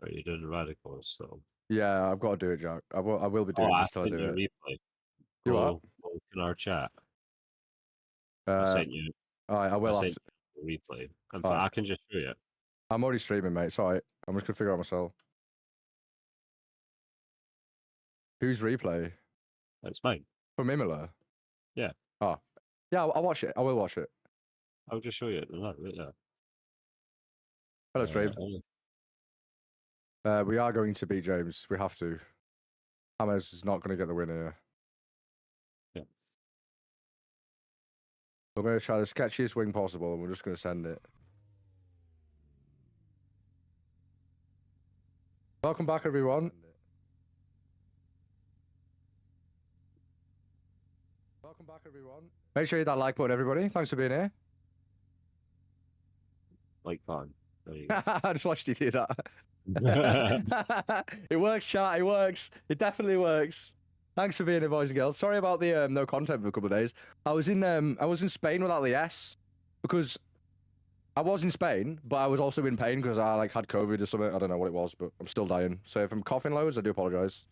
Are you doing the radicals? So. Yeah, I've got to do it, Jack. I will be doing it until I do it. Replay. You what? Go in our chat. I All sent you. right, I will. I sent you the replay. In fact, right. I can just show you. I'm already streaming, mate. It's all right. I'm just gonna figure out myself. Whose replay? It's mine. From Imola? Yeah. Oh. Yeah, I'll watch it. I will watch it. I'll just show you it right there. Hello, stream. We are going to beat James. We have to. James is not going to get the win here. Yeah. We're going to try the sketchiest wing possible, and we're just going to send it. Welcome back, everyone. Welcome back, everyone. Make sure you hit that like button, everybody. Thanks for being here. Like fun. There you go. I just watched you do that. It works, chat. It works. It definitely works. Thanks for being here, boys and girls. Sorry about the no content for a couple of days. I was in Spain without the S because I was in Spain, but I was also in pain because I had COVID or something. I don't know what it was, but I'm still dying. So if I'm coughing loads, I do apologize.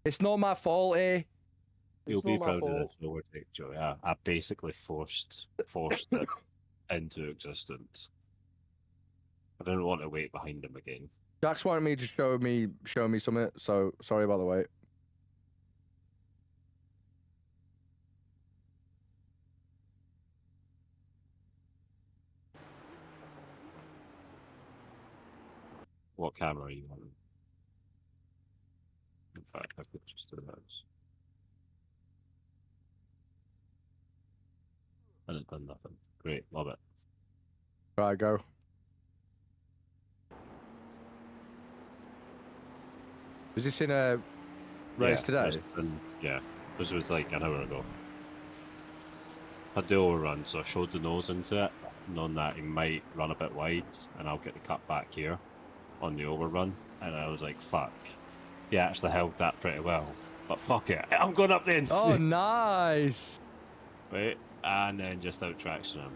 It's not my fault, eh? You'll be proud of this overtake, Joe. Yeah, I basically forced it into existence. I didn't want to wait behind him again. Jack's wanted me to show me something, so sorry about the wait. What camera are you on? In fact, I could just do that. And it's done nothing. Great, love it. Right, go. Was this in a race today? Yeah, this was like an hour ago. I had the overrun, so I showed the nose into it, knowing that he might run a bit wide, and I'll get the cut back here on the overrun. And I was like, fuck. He actually held that pretty well. But fuck it, I'm going up the inside. Oh, nice. Wait, and then just out traction him.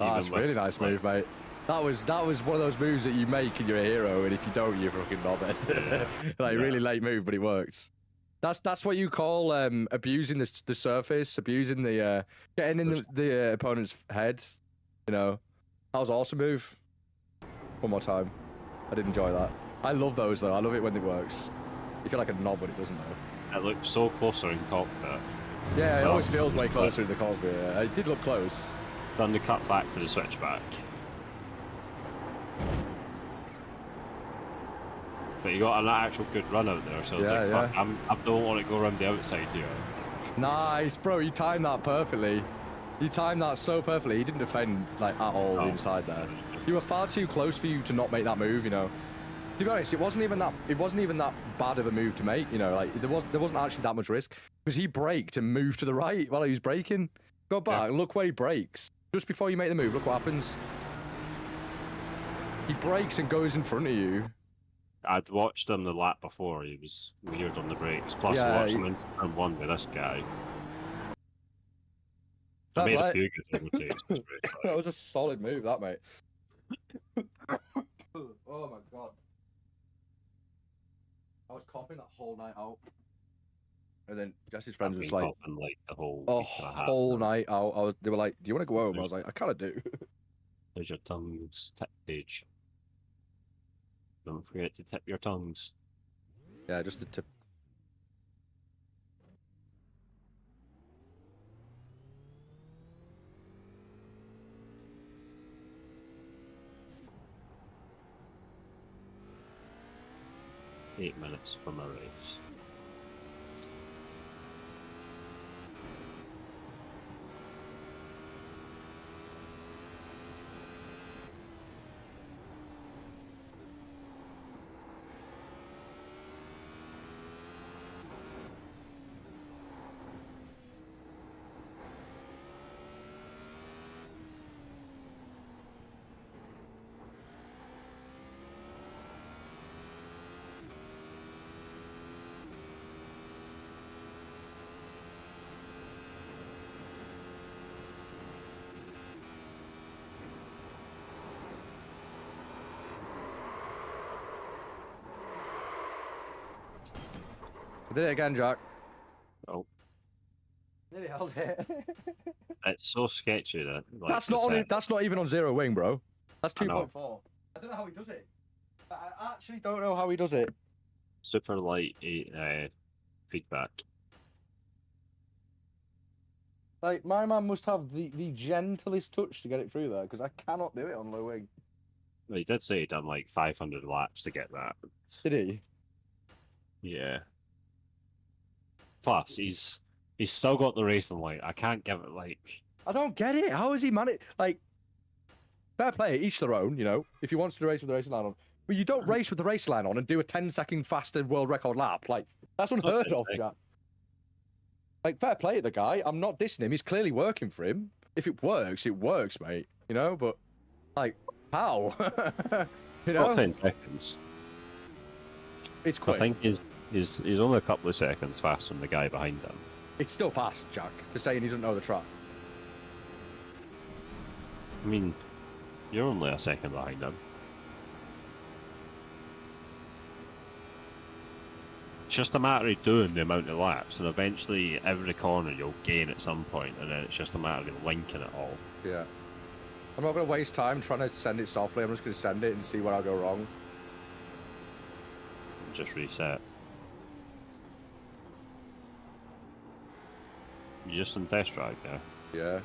Oh, that's a really nice move, mate. That was one of those moves that you make and you're a hero, and if you don't, you're fucking not it. Yeah. Really late move, but it worked. That's what you call abusing the surface, abusing the getting in the opponent's head. You know, that was an awesome move. One more time. I did enjoy that. I love those though. I love it when it works. You feel like a knob when it doesn't though. It looked so closer in cockpit. Yeah, it always feels way closer in the cockpit. Yeah. It did look close. Then the cut back to the switchback. But you got an actual good run out there, so I was like, fuck, I don't want to go around the outside here. Nice, bro, you timed that perfectly. You timed that so perfectly. You didn't defend at all inside there. You were far too close for you to not make that move, you know. To be honest, it wasn't even that bad of a move to make, you know, there wasn't actually that much risk. Because he braked and moved to the right while he was braking. Go back, look where he brakes. Just before you make the move, look what happens. He brakes and goes in front of you. I'd watched him the lap before. He was weird on the brakes. Plus, I watched him in turn one with this guy. I made a few good overtakes. That was a solid move, that, mate. Oh my god. I was coughing that whole night out. And then Jesse's friends was like, the whole night out. They were like, "Do you want to go home?" I was like, "I kind of do." There's your tongues tip page. Don't forget to tip your tongues. Yeah, just to tip. Eight minutes from a race. I did it again, Jack. Oh, Nearly held it. it's so sketchy that like, that's not even on zero wing, bro. That's I know. 2.4. I don't know how he does it. I actually don't know how he does it. Super light feedback. Like, my man must have the gentlest touch to get it through there, because I cannot do it on low wing. Well, he did say he'd done like 500 laps to get that. Did he? Yeah. Plus, he's still got the racing light. I can't give it like. I don't get it. How is he managed? Like, fair play, each their own, you know, if he wants to race with the racing line on. But you don't race with the race line on and do a 10-second faster world record lap. Like, that's unheard of, Jack. Like, fair play to the guy. I'm not dissing him. He's clearly working for him. If it works, mate. You know, but, like, how? You know? Not 10 seconds. It's quick. I think he's only a couple of seconds faster than the guy behind him. It's still fast, Jack, for saying he doesn't know the track. I mean, you're only a second behind him. It's just a matter of doing the amount of laps, and eventually every corner you'll gain at some point, and then it's just a matter of linking it all. Yeah. I'm not going to waste time trying to send it softly. I'm just going to send it and see where I'll go wrong. Just reset. You just in test drive now? Yeah.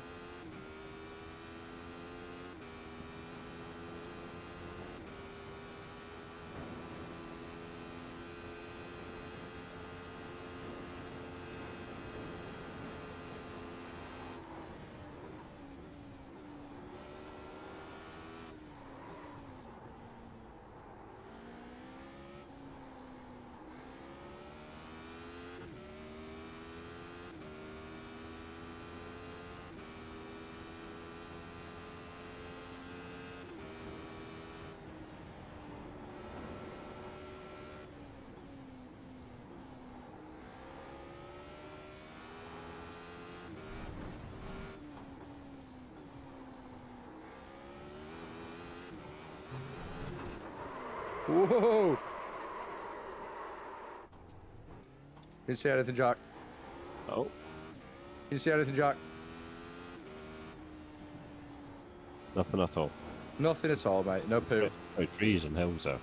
Whoa! Didn't see anything, Jack. Oh. Didn't see anything, Jack. Nothing at all. Nothing at all, mate. No poo. No trees and hills there.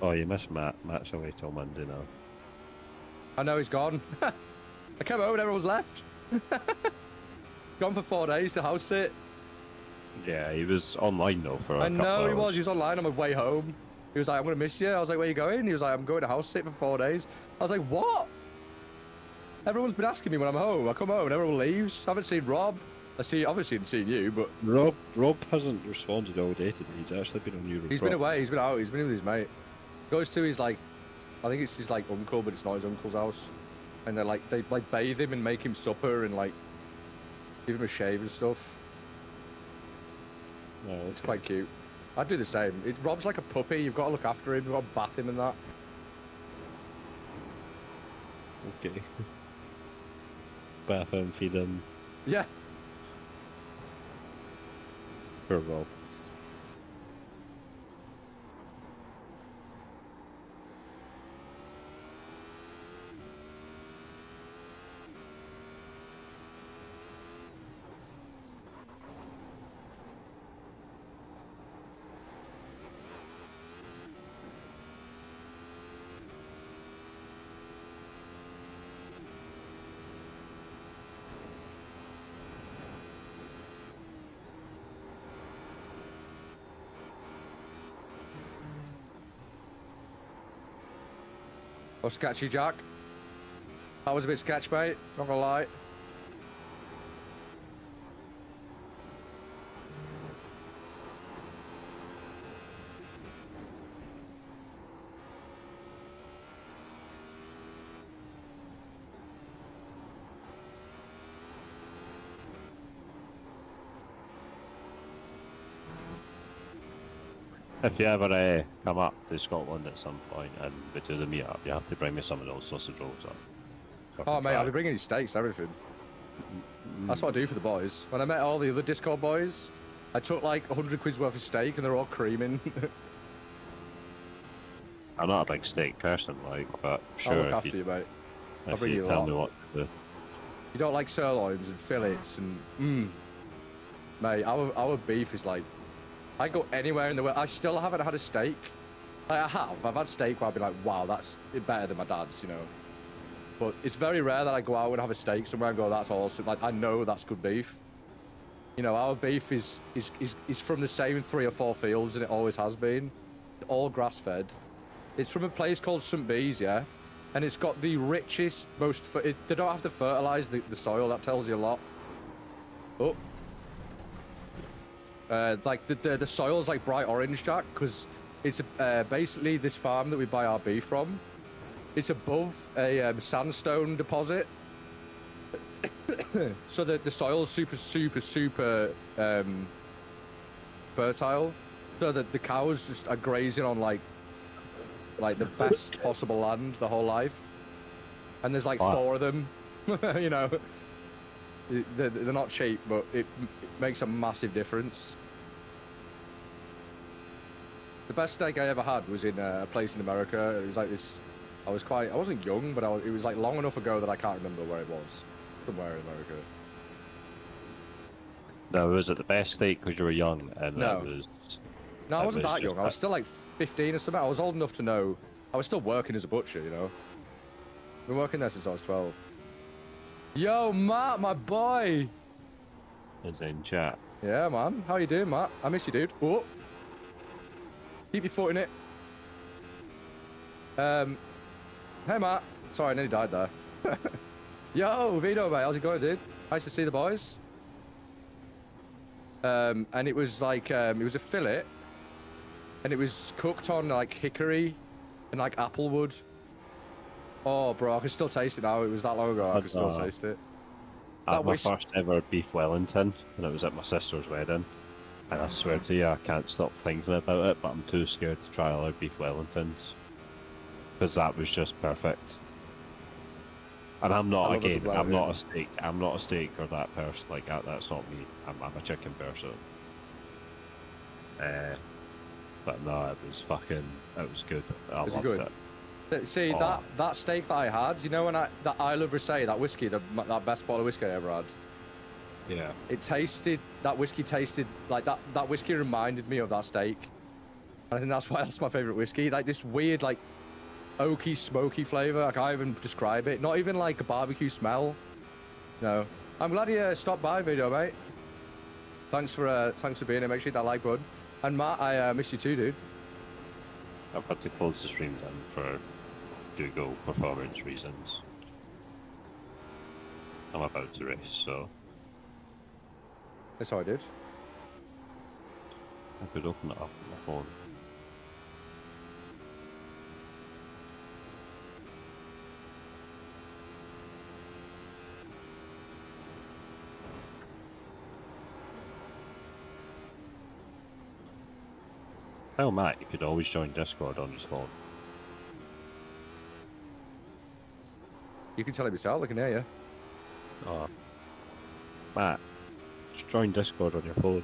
Oh, you missed Matt. Matt's away till Monday now. I know he's gone. I came home and everyone's left. Gone for 4 days to house sit. Yeah, he was online though for a couple know hours. he was. He was online on my way home. He was like, I'm going to miss you. I was like, where are you going? He was like, I'm going to house sit for 4 days. I was like, what? Everyone's been asking me when I'm home. I come home and everyone leaves. I haven't seen Rob. Obviously haven't seen you, but... Rob hasn't responded all day today. He's actually been on Europe. He's been away. He's been out. He's been with his mate. Goes to his, like... I think it's his, like, uncle, but it's not his uncle's house. And they bathe him and make him supper and, like, give him a shave and stuff. Oh, okay. It's quite cute. I'd do the same. Rob's like a puppy. You've got to look after him. You've got to bath him and that. Okay. Bath him, feed him. Yeah. Poor Rob. Oh, sketchy, Jack. That was a bit sketch, mate. Not gonna lie. If you ever come up to Scotland at some point and we do the meetup, you have to bring me some of those sausage rolls up. Oh mate, I'll be bringing you steaks, everything. That's what I do for the boys. When I met all the other Discord boys, I took like 100 quid's worth of steak and they're all creaming. I'm not a big steak person, like, but sure. I'll look after you, mate. I'll bring you a tell lot. me what to do. You don't like sirloins and fillets and mate, our beef is like, I go anywhere in the world. I still haven't had a steak. Like I've had steak where I've been like, wow, that's better than my dad's, you know. But it's very rare that I go out and have a steak somewhere and go, that's awesome. Like I know that's good beef. You know, our beef is from the same 3 or 4 fields and it always has been. All grass fed. It's from a place called St. Bees, yeah? And it's got the richest, they don't have to fertilize the soil, that tells you a lot. Oh. Like the soil's like bright orange, Jack, because it's basically this farm that we buy our beef from. It's above a sandstone deposit. So the soil's super fertile. So that the cows just are grazing on like the best possible land the whole life. And there's like 4 of them, you know. They're not cheap, but it makes a massive difference. The best steak I ever had was in a place in America. It was like this. I wasn't young, but it was like long enough ago that I can't remember where it was. Somewhere in America. No, was it the best steak because you were young? And no. No, I wasn't that young. I was still like 15 or something. I was old enough to know. I was still working as a butcher, you know. I've been working there since I was 12. Yo, Matt, my boy. Is in chat. Yeah, man. How you doing, Matt? I miss you, dude. Oh. Keep your foot in it. Hey, Matt. Sorry, I nearly died there. Yo, Vito, mate. How's it going, dude? Nice to see the boys. And it was like, it was a fillet. And it was cooked on like hickory and like applewood. Oh, bro, I can still taste it now. It was that long ago. I can still taste it. I had my first ever beef Wellington, and it was at my sister's wedding. And I swear to you, I can't stop thinking about it, but I'm too scared to try other beef Wellingtons. Because that was just perfect. And I'm not, again, I'm not a steak or that person. Like, that's not me. I'm a chicken person. But no, it was good. I loved it. See, that steak that I had, you know, when that I Love Rosé, that whiskey, that best bottle of whiskey I ever had. Yeah. That whiskey tasted, like that whiskey reminded me of that steak. And I think that's why that's my favorite whiskey. Like this weird, like, oaky, smoky flavor. I can't even describe it. Not even like a barbecue smell. No. I'm glad you stopped by, Video, mate. Thanks for being here. Make sure you hit that like button. And Matt, I miss you too, dude. I've had to close the stream down for Google performance reasons. I'm about to race, so. That's how I did. I could open it up on my phone. Tell Matt you could always join Discord on his phone. You can tell him yourself, I can hear you. Oh. Matt, just join Discord on your phone.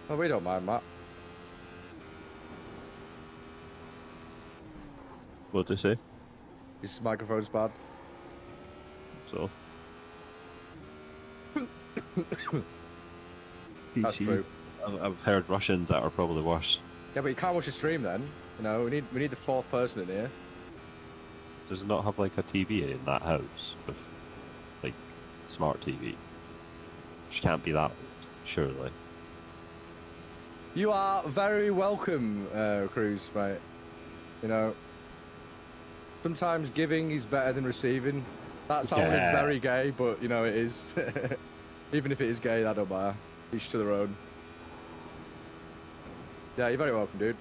Oh, we don't mind, Matt. What'd they say? His microphone's bad. So? That's true. I've heard Russians that are probably worse. Yeah, but you can't watch the stream then. You know, we need the 4th person in here. Does it not have like a TV in that house with like smart TV? She can't be that old, surely. You are very welcome, Cruz, mate. You know, sometimes giving is better than receiving. That sounded very gay, but, you know, it is. Even if it is gay, that don't matter. Each to their own. Yeah, you're very welcome, dude.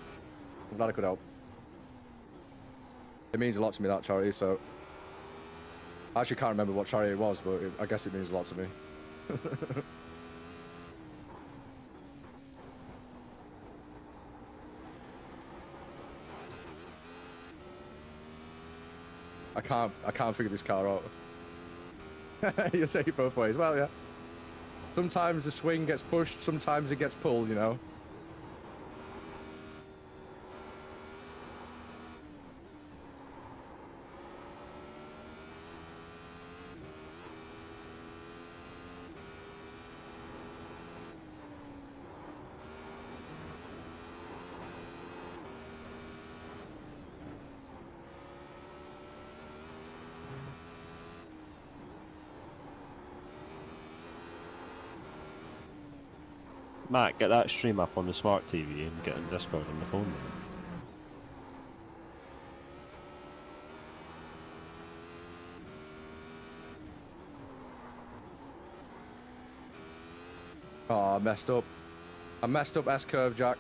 I'm glad I could help. It means a lot to me, that charity, so... I actually can't remember what charity it was, but I guess it means a lot to me. I can't figure this car out. You'll say it both ways. Well, yeah. Sometimes the swing gets pushed, sometimes it gets pulled, you know. Matt, get that stream up on the smart TV and get in Discord on the phone. Man. Oh, I messed up. I messed up S-curve, Jack.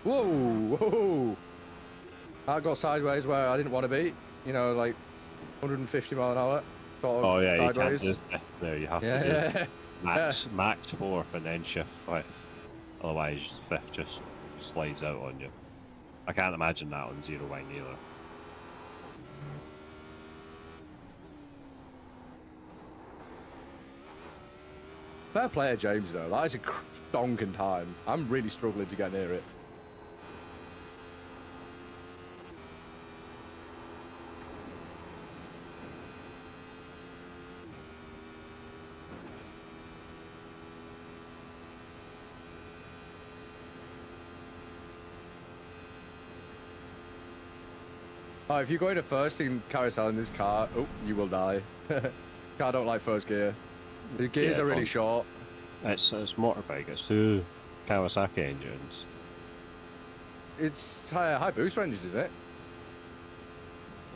Whoa, whoa. I got sideways where I didn't want to be. You know, like 150 mile an hour. Oh yeah, sideways. you can't do there. You have to do max fourth and then shift fifth. Otherwise, fifth just slides out on you. I can't imagine that on zero wing either. Fair play to James though. That is a stonking time. I'm really struggling to get near it. Oh, if you go into first in carousel in this car, oh, you will die. Car don't like first gear. The gears are really short. It's motorbike. It's two Kawasaki engines. It's high boost ranges, isn't it?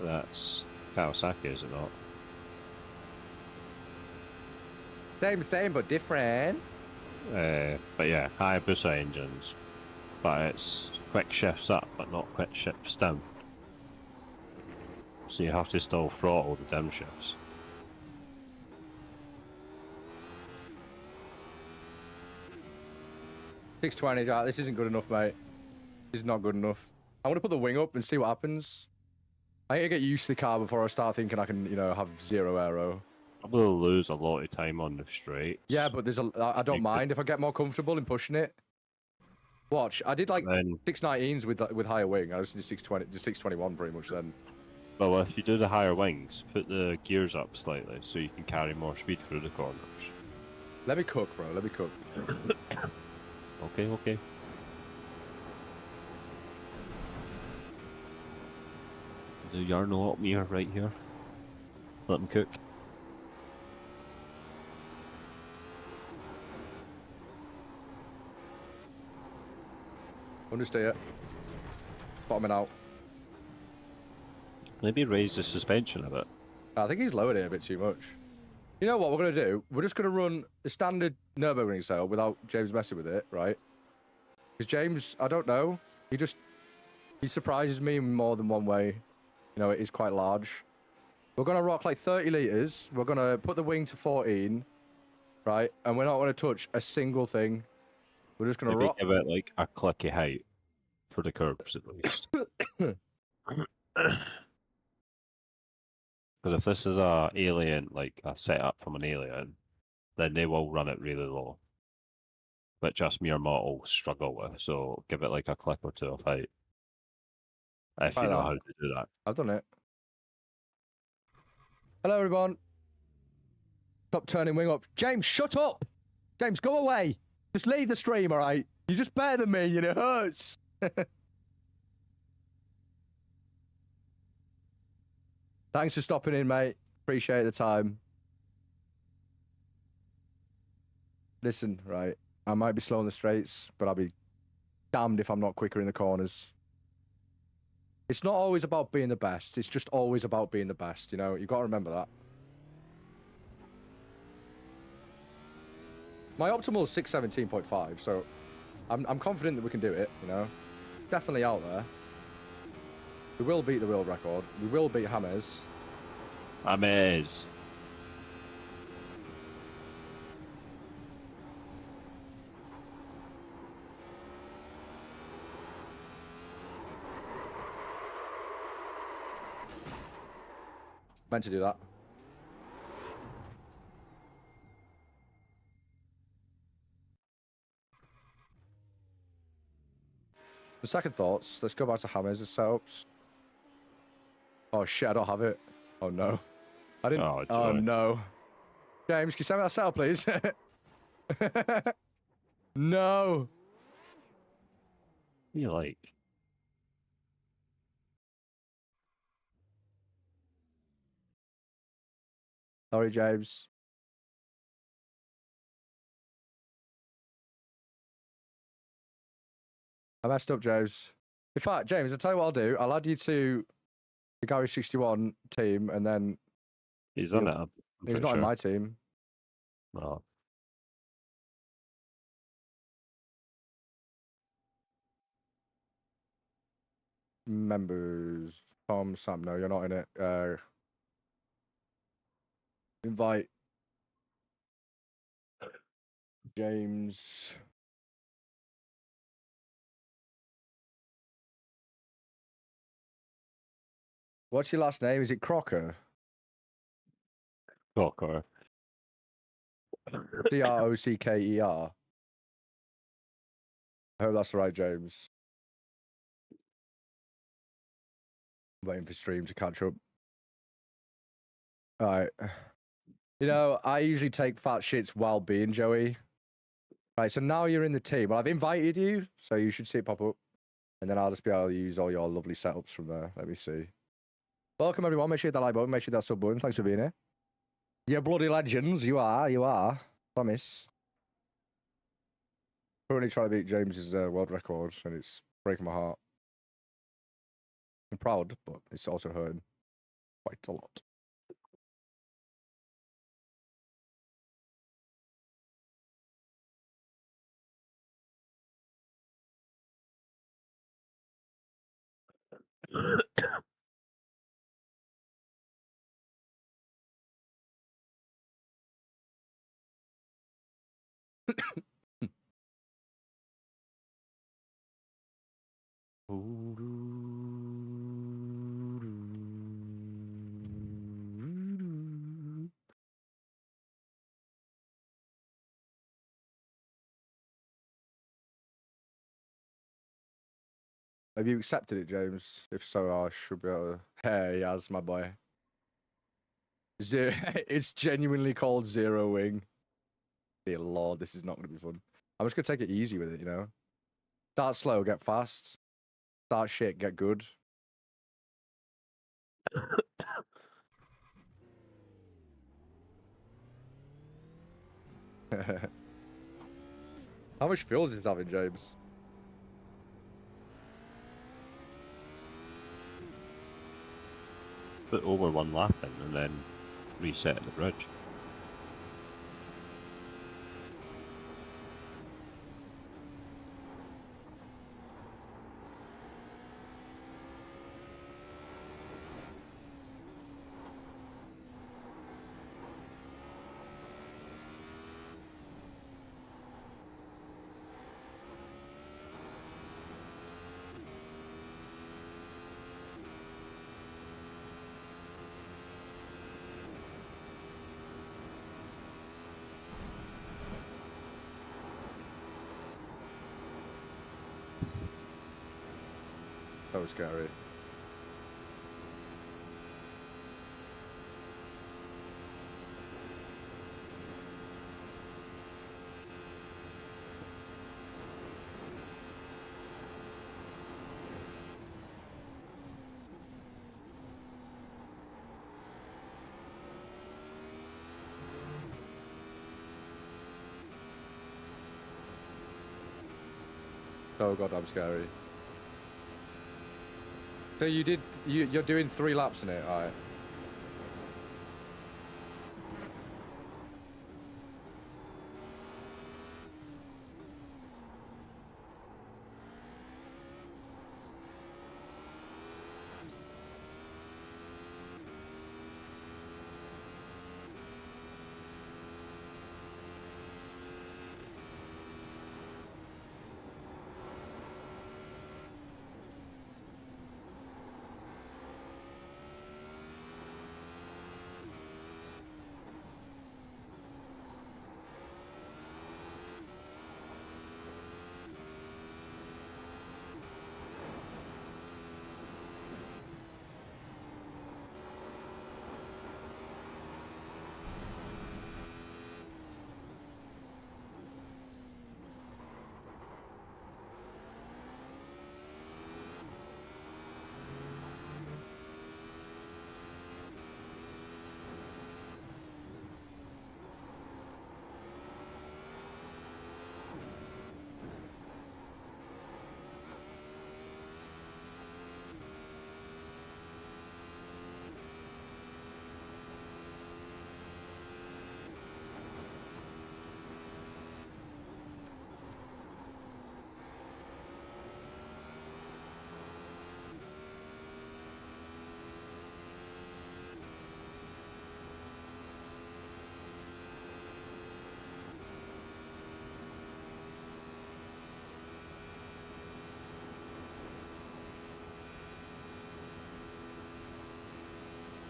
That's Kawasaki, is it not? Same, but different. But yeah, high boost engines. But it's quick shifts up, but not quick shifts down. So you have to still throttle the dim shifts. $620, Jack. This isn't good enough, mate. This is not good enough. I want to put the wing up and see what happens. I need to get used to the car before I start thinking I can, you know, have zero aero. I will lose a lot of time on the straights. Yeah, but I don't mind if I get more comfortable in pushing it. Watch, I did like 619s with higher wing. I just did 620, just 621 pretty much then. Well, if you do the higher wings, put the gears up slightly so you can carry more speed through the corners. Let me cook, bro. Let me cook. Okay. The Yarno up me right here. Let him cook. Understeer it. Bottoming out. Maybe raise the suspension a bit. I think he's lowered it a bit too much. You know what we're going to do? We're just going to run the standard Nürburgring setup without James messing with it, right? Because James, I don't know. He surprises me in more than one way. You know, it is quite large. We're going to rock like 30 litres. We're going to put the wing to 14, right? And we're not going to touch a single thing. We're just going to rock. Give it like a clicky height for the curves at least. Because if this is a alien, like a setup from an alien, then they will run it really low. But just mere models struggle with, so give it like a click or two of height. If you know how to do that. I've done it. Hello, everyone. Stop turning wing up. James, shut up! James, go away! Just leave the stream, alright? You're just better than me, and it hurts. Thanks for stopping in, mate. Appreciate the time. Listen, right, I might be slow on the straights, but I'll be damned if I'm not quicker in the corners. It's not always about being the best. It's just always about being the best, you know? You've got to remember that. My optimal is 617.5, so I'm confident that we can do it, you know? Definitely out there. We will beat the world record. We will beat James. James. Meant to do that. The second thoughts, let's go back to James' setups. Oh shit, I don't have it. Oh no. I didn't. Oh no. James, can you send me that setup, please? No. What do you like? Sorry, James. I messed up, James. In fact, James, I'll tell you what I'll do. I'll add you to the Gary 61 team, and then... He's on it. He's not in my team. No. Members. Tom, Sam, no, you're not in it. Invite James. What's your last name? Is it Crocker? Crocker. Crockeer. I hope that's right, James. I'm waiting for stream to catch up. Alright. You know, I usually take fat shits while being Joey. Right, so now you're in the team. Well, I've invited you, so you should see it pop up. And then I'll just be able to use all your lovely setups from there. Let me see. Welcome, everyone. Make sure you hit that like button. Make sure you hit that sub button. Thanks for being here. You're bloody legends. You are. Promise. Currently trying to beat James's world record, and it's breaking my heart. I'm proud, but it's also hurting quite a lot. Have you accepted it, James? If so, I should be able to... Hey, yes, my boy. It's genuinely called Zero Wing. Dear Lord, this is not going to be fun. I'm just going to take it easy with it, you know? Start slow, get fast. Start shit, get good. How much fuel is this having, James? Put over one lap in and then reset the bridge. That was scary. so goddamn scary. So you're doing 3 laps in it, alright?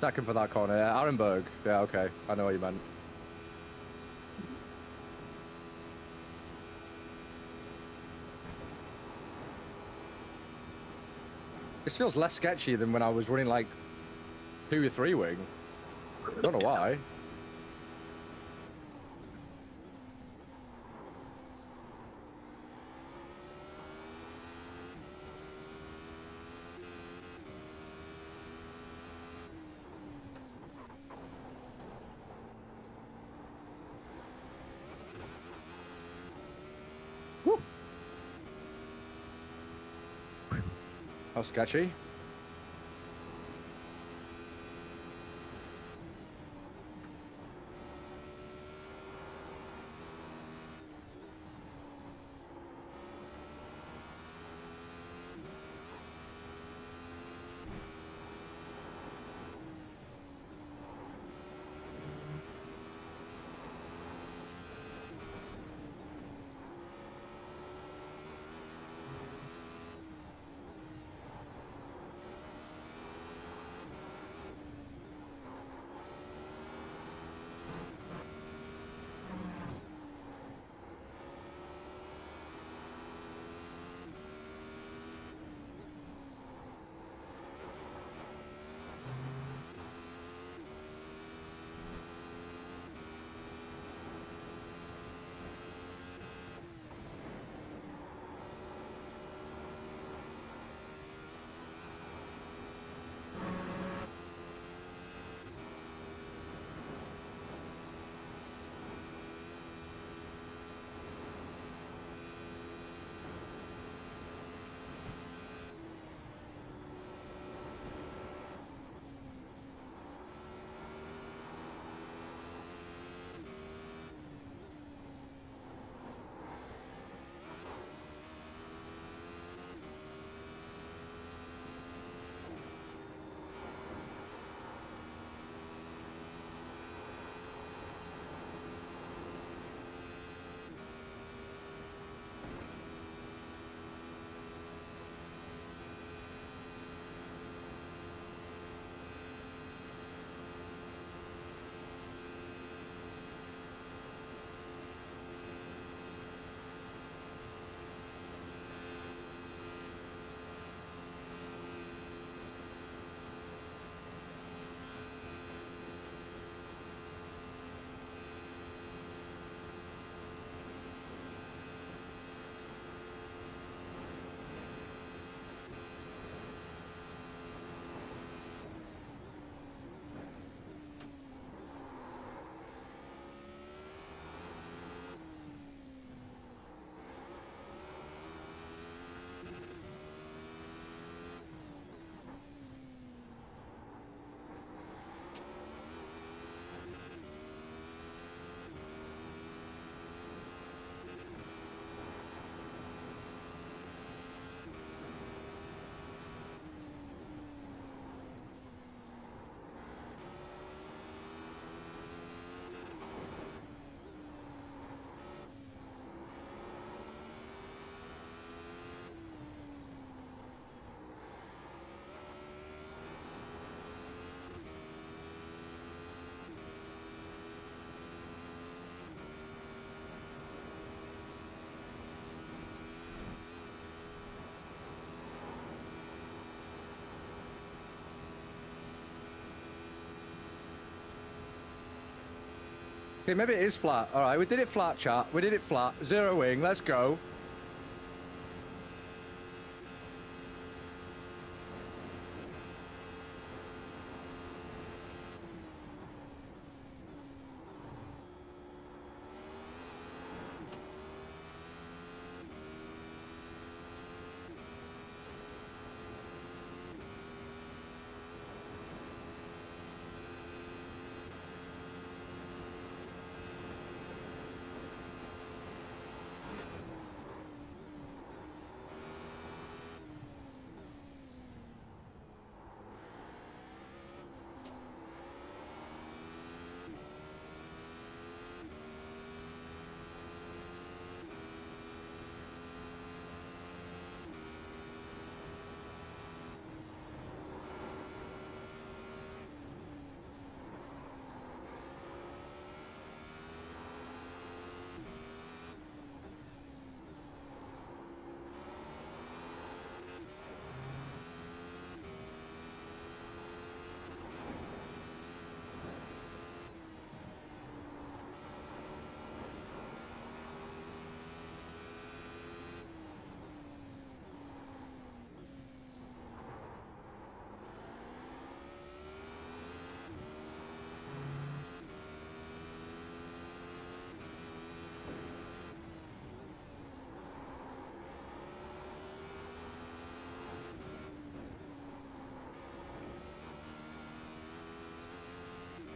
Second for that corner. Yeah, Arenberg. Yeah, okay. I know what you meant. This feels less sketchy than when I was running like 2 or 3 wing. Don't know why. Woo. How sketchy. Okay, maybe it is flat. All right, we did it flat, chat. We did it flat. Zero wing. Let's go.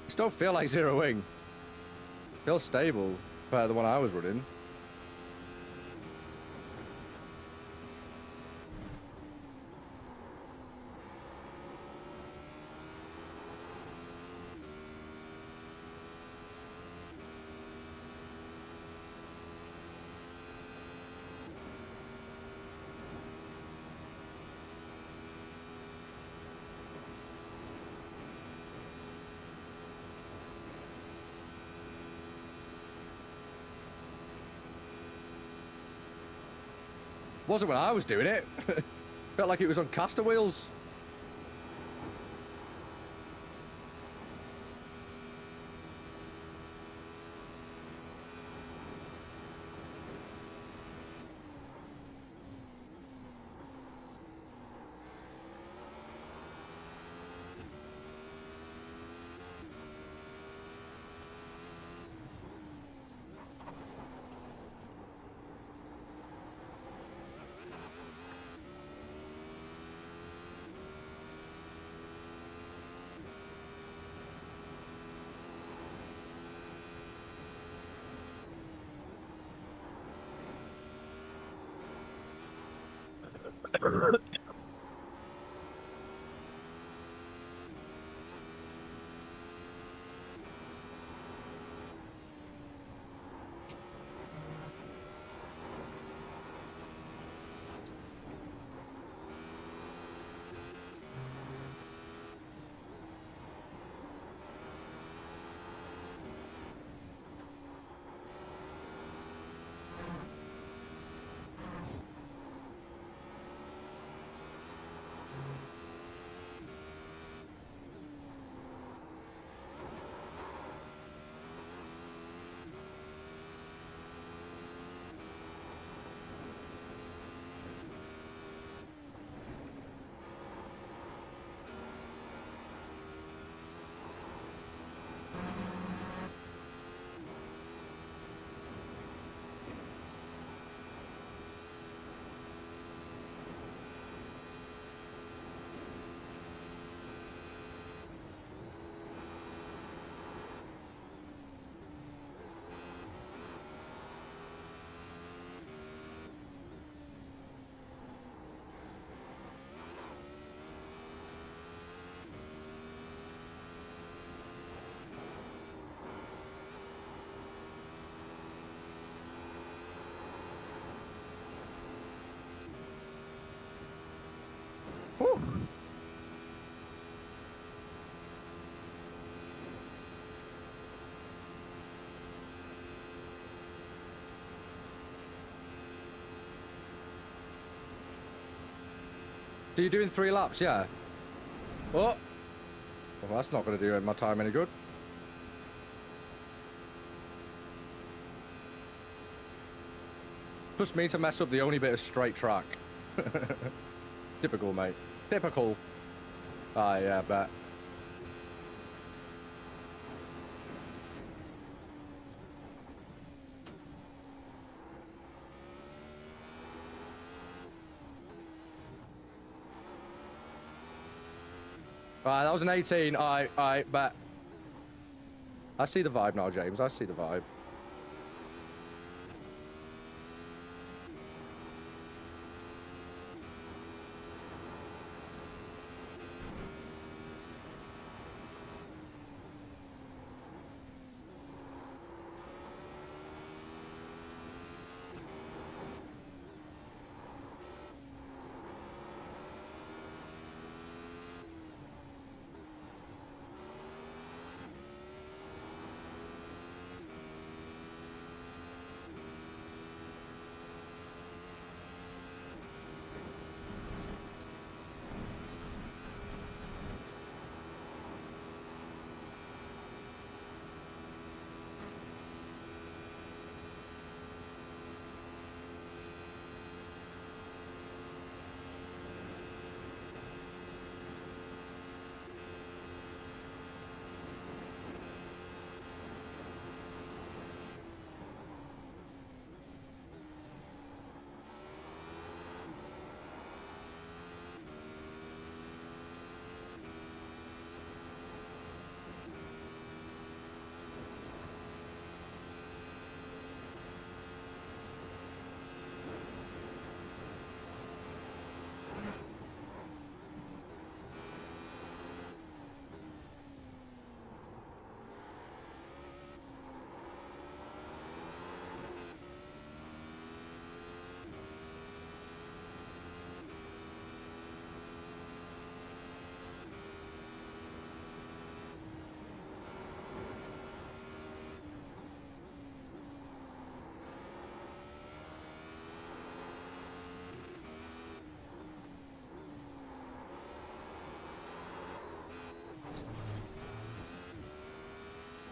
Still feel like zero wing. Feels stable compared to the one I was running. Wasn't when I was doing it. Felt like it was on caster wheels. Whew. So you're doing 3 laps, yeah? Oh! Well, that's not going to do my time any good. Trust me to mess up the only bit of straight track. Typical, mate. Typical. Ah, yeah, I bet. Alright, that was an 18. Alright, bet. I see the vibe now, James. I see the vibe.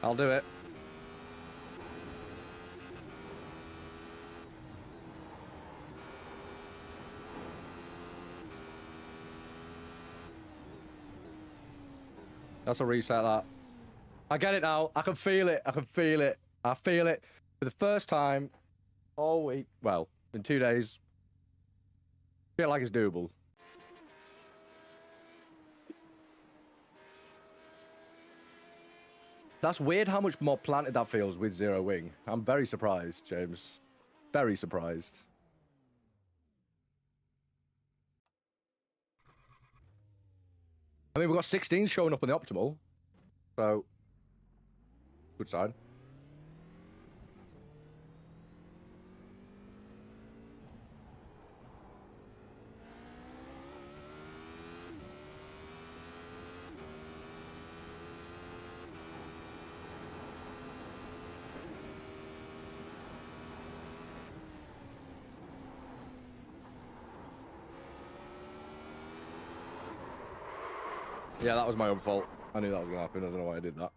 I'll do it. That's a reset, that. I get it now. I can feel it. I can feel it. I feel it. For the first time all week. Well, in 2 days. Feel like it's doable. That's weird how much more planted that feels with zero wing. I'm very surprised, James. Very surprised. I mean, we've got 16s showing up on the optimal. So, good sign. Yeah, that was my own fault. I knew that was going to happen. I don't know why I did that.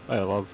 I love.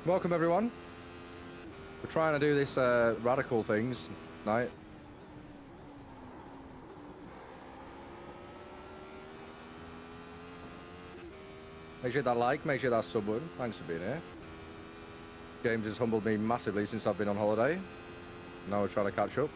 Welcome, everyone. We're trying to do this radical things tonight. Make sure that like, make sure that sub button. Thanks for being here. James has humbled me massively since I've been on holiday. Now we're trying to catch up.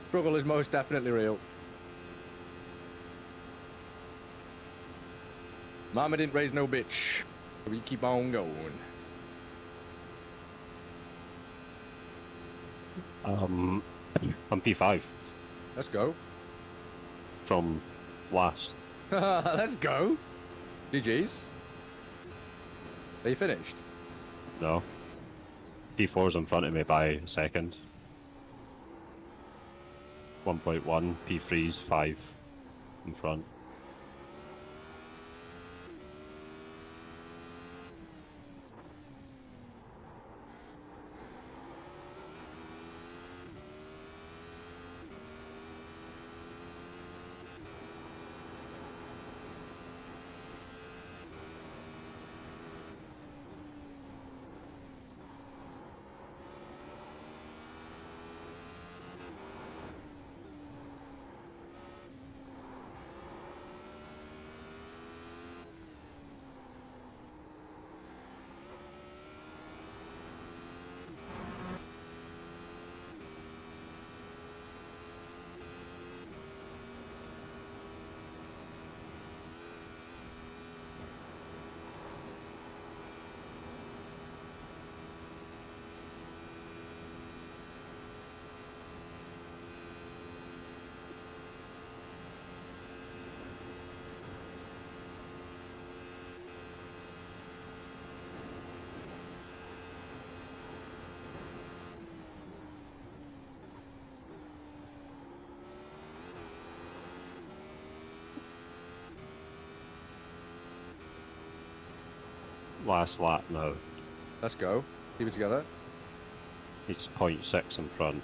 Struggle is most definitely real. Mama didn't raise no bitch. We keep on going. I'm P5 Let's go. from last. Let's go. GG's. Are you finished? No. P4's in front of me by a second. 1.1, P3's 5 in front. Last lap now. Let's go. Keep it together. He's 0.6 in front.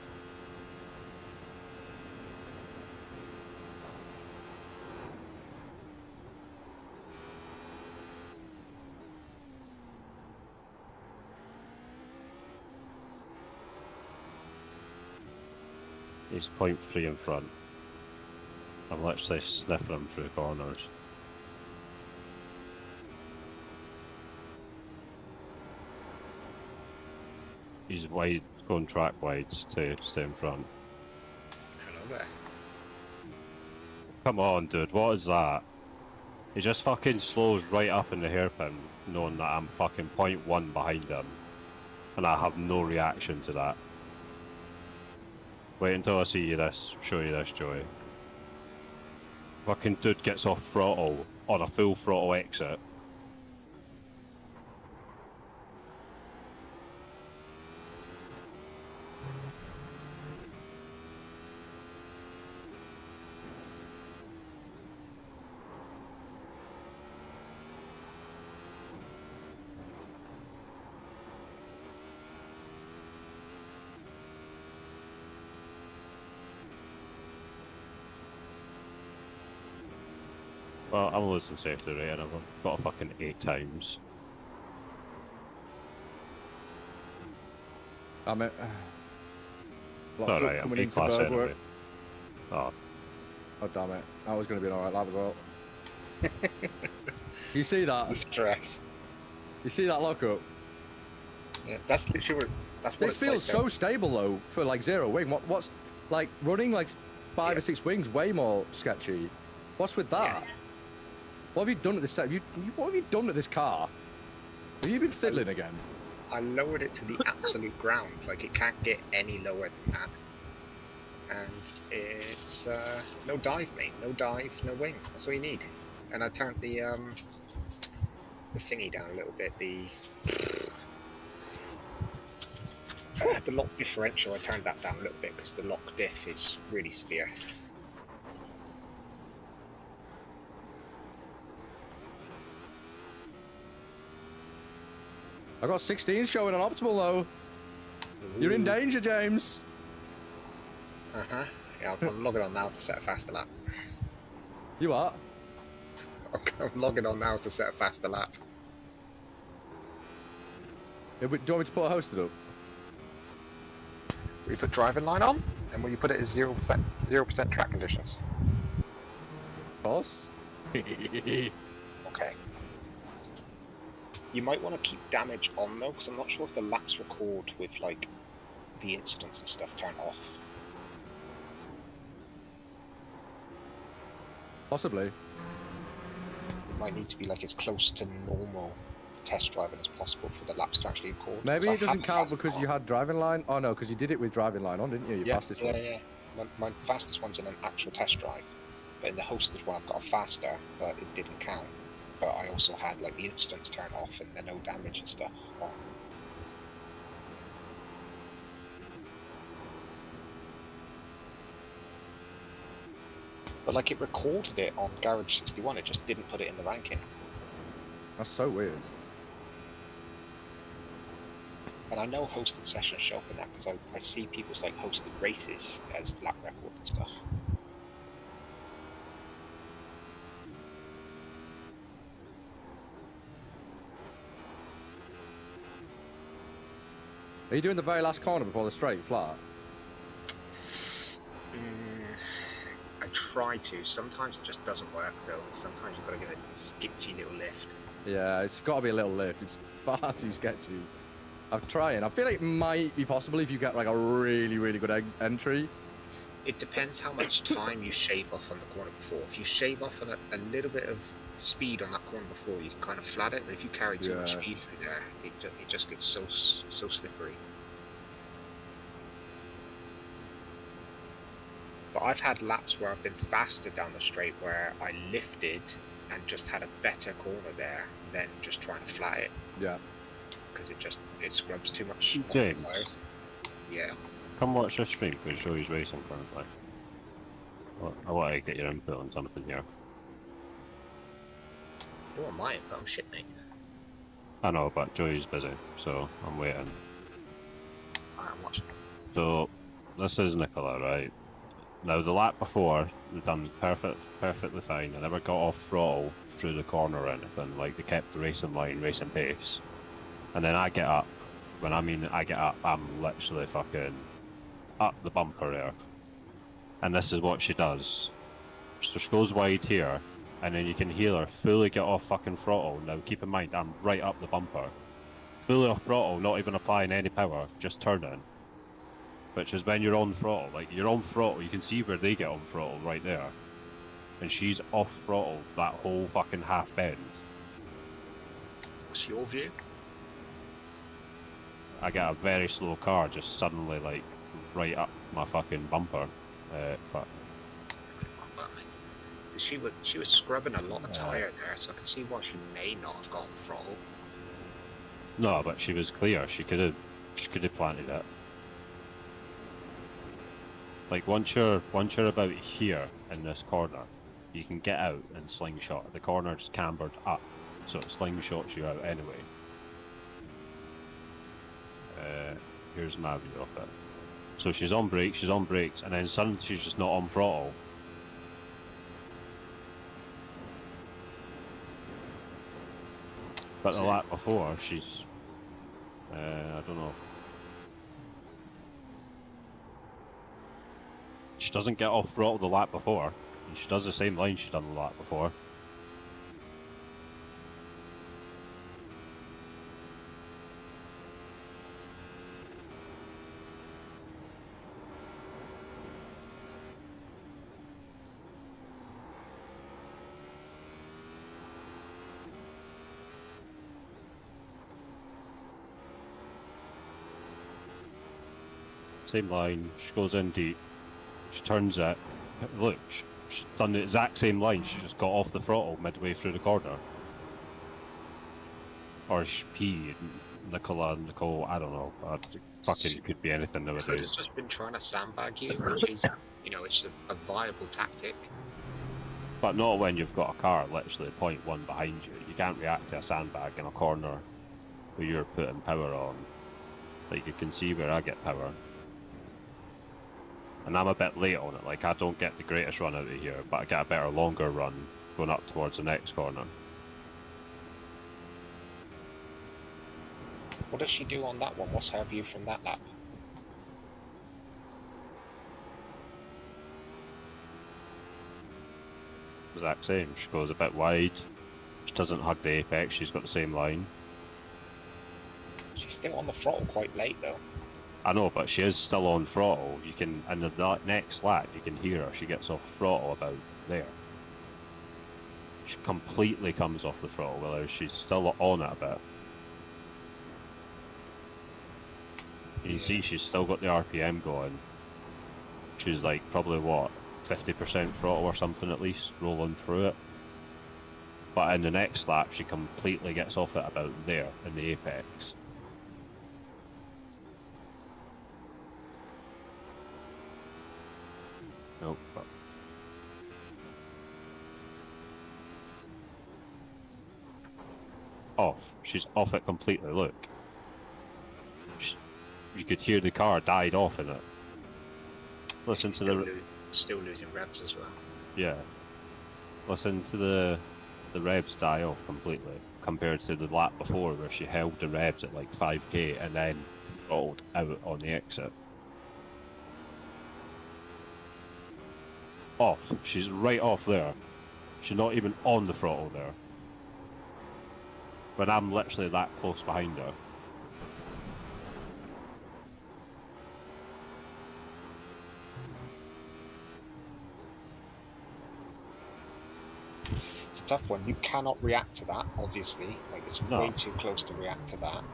He's 0.3 in front. I'm literally sniffing him through corners. He's wide, going track wides to stay in front. Hello there. Come on, dude, what is that? He just fucking slows right up in the hairpin, knowing that I'm fucking 0.1 behind him. And I have no reaction to that. Wait until I see you this, show you this, Joey. Fucking dude gets off throttle on a full throttle exit. Well, I'm losing safety rate and I've got a fucking 8 times. Damn it. Alright, I'm E-class anyway. Oh. Oh, damn it. That was going to be an alright lap as well. You see that? The stress. You see that lockup? Yeah, that's literally what, that's what This it's feels like, so stable though for like zero wing. What's like running like 5 or 6 wings way more sketchy. What's with that? Yeah. What have you done at this set? What have you done to this car? Have you been fiddling again? I lowered it to the absolute ground. Like, it can't get any lower than that. And it's no dive, mate. No dive, no wing. That's all you need. And I turned the thingy down a little bit. The lock differential, I turned that down a little bit because the lock diff is really severe. I got 16 showing on optimal though. Ooh. You're in danger, James. Uh-huh. Yeah, I'm logging on now to set a faster lap. You are? I'm logging on now to set a faster lap. Yeah, do you want me to put a hosted up? Will you put driving line on? And will you put it as 0% track conditions? Boss? Okay. You might want to keep damage on though, because I'm not sure if the laps record with like the incidents and stuff turned off. Possibly. It might need to be like as close to normal test driving as possible for the laps to actually record. Maybe it doesn't count because you had driving line. Oh no, because you did it with driving line on, didn't you? Your fastest one. Yeah. My fastest one's in an actual test drive, but in the hosted one I've got a faster, but it didn't count. But I also had like the incidents turned off and the no damage and stuff on. But like it recorded it on Garage 61, it just didn't put it in the ranking. That's so weird. And I know hosted sessions show up in that because I see people's like hosted races as lap record and stuff. Are you doing the very last corner before the straight flat? I try to. Sometimes it just doesn't work though. Sometimes you've got to give it a sketchy little lift. Yeah, it's got to be a little lift. It's far too sketchy. I'm trying. I feel like it might be possible if you get like a really, really good entry. It depends how much time you shave off on the corner before. If you shave off on a little bit of speed on that corner before, you can kind of flat it. But if you carry too much speed through there, it just gets so slippery. But I've had laps where I've been faster down the straight where I lifted and just had a better corner there than just trying to flat it. Yeah. Because it scrubs too much off James, the tires. Yeah. come watch this stream because Joey's racing currently. I want to get your input on something here. Oh, I might, but I'm shit, mate. I know, but Joey's busy, so I'm waiting. I Alright, I'm watching. So, this is Nicola, right? Now, the lap before, they done perfectly fine. They never got off throttle through the corner or anything. Like, they kept the racing line, racing pace. And then I get up. When I mean I get up, I'm literally fucking up the bumper there. And this is what she does. So she goes wide here, and then you can hear her fully get off fucking throttle. Now, keep in mind, I'm right up the bumper. Fully off throttle, not even applying any power, just turning. Which is when you're on throttle. Like, you're on throttle, you can see where they get on throttle right there. And she's off throttle that whole fucking half bend. What's your view? I get a very slow car just suddenly, like, right up my fucking bumper. Fuck. She was scrubbing a lot of tyre there, so I can see why she may not have gotten throttle. No, but she was clear. She could have planted it. Like, once you're about here in this corner, you can get out and slingshot. The corner's cambered up, so it slingshots you out anyway. Here's my view of it. So she's on brakes, and then suddenly she's just not on throttle. But the lap before, she's... I don't know. She doesn't get off throttle the lap before. And she does the same line she done the lap before. Same line, she goes in deep, she turns it, look, she's done the exact same line, she just got off the throttle midway through the corner. Or Nicole, I don't know, fucking could be anything Could have nowadays. just been trying to sandbag you, which is, it's a viable tactic. But not when you've got a car literally 0.1 behind you. You can't react to a sandbag in a corner where you're putting power on. Like, you can see where I get power. And I'm a bit late on it, like I don't get the greatest run out of here, but I get a better longer run going up towards the next corner. What does she do on that one? What's her view from that lap? Exact same, she goes a bit wide, she doesn't hug the apex, she's got the same line. She's still on the throttle quite late though. I know, but she is still on throttle. You can, in the next lap, you can hear her. She gets off throttle about there. She completely comes off the throttle, whereas she's still on it a bit. You can see she's still got the RPM going. She's like probably what, 50% throttle or something at least, rolling through it. But in the next lap, she completely gets off it about there in the apex. Nope. Fuck. Off. She's off it completely. Look. You could hear the car died off in it. Listen to the. Still losing revs as well. Yeah. Listen to the revs die off completely compared to the lap before where she held the revs at like 5k and then throttled out on the exit. Off. She's right off there. She's not even on the throttle there. When I'm literally that close behind her. It's a tough one. You cannot react to that, obviously. Like, it's way too close to react to that.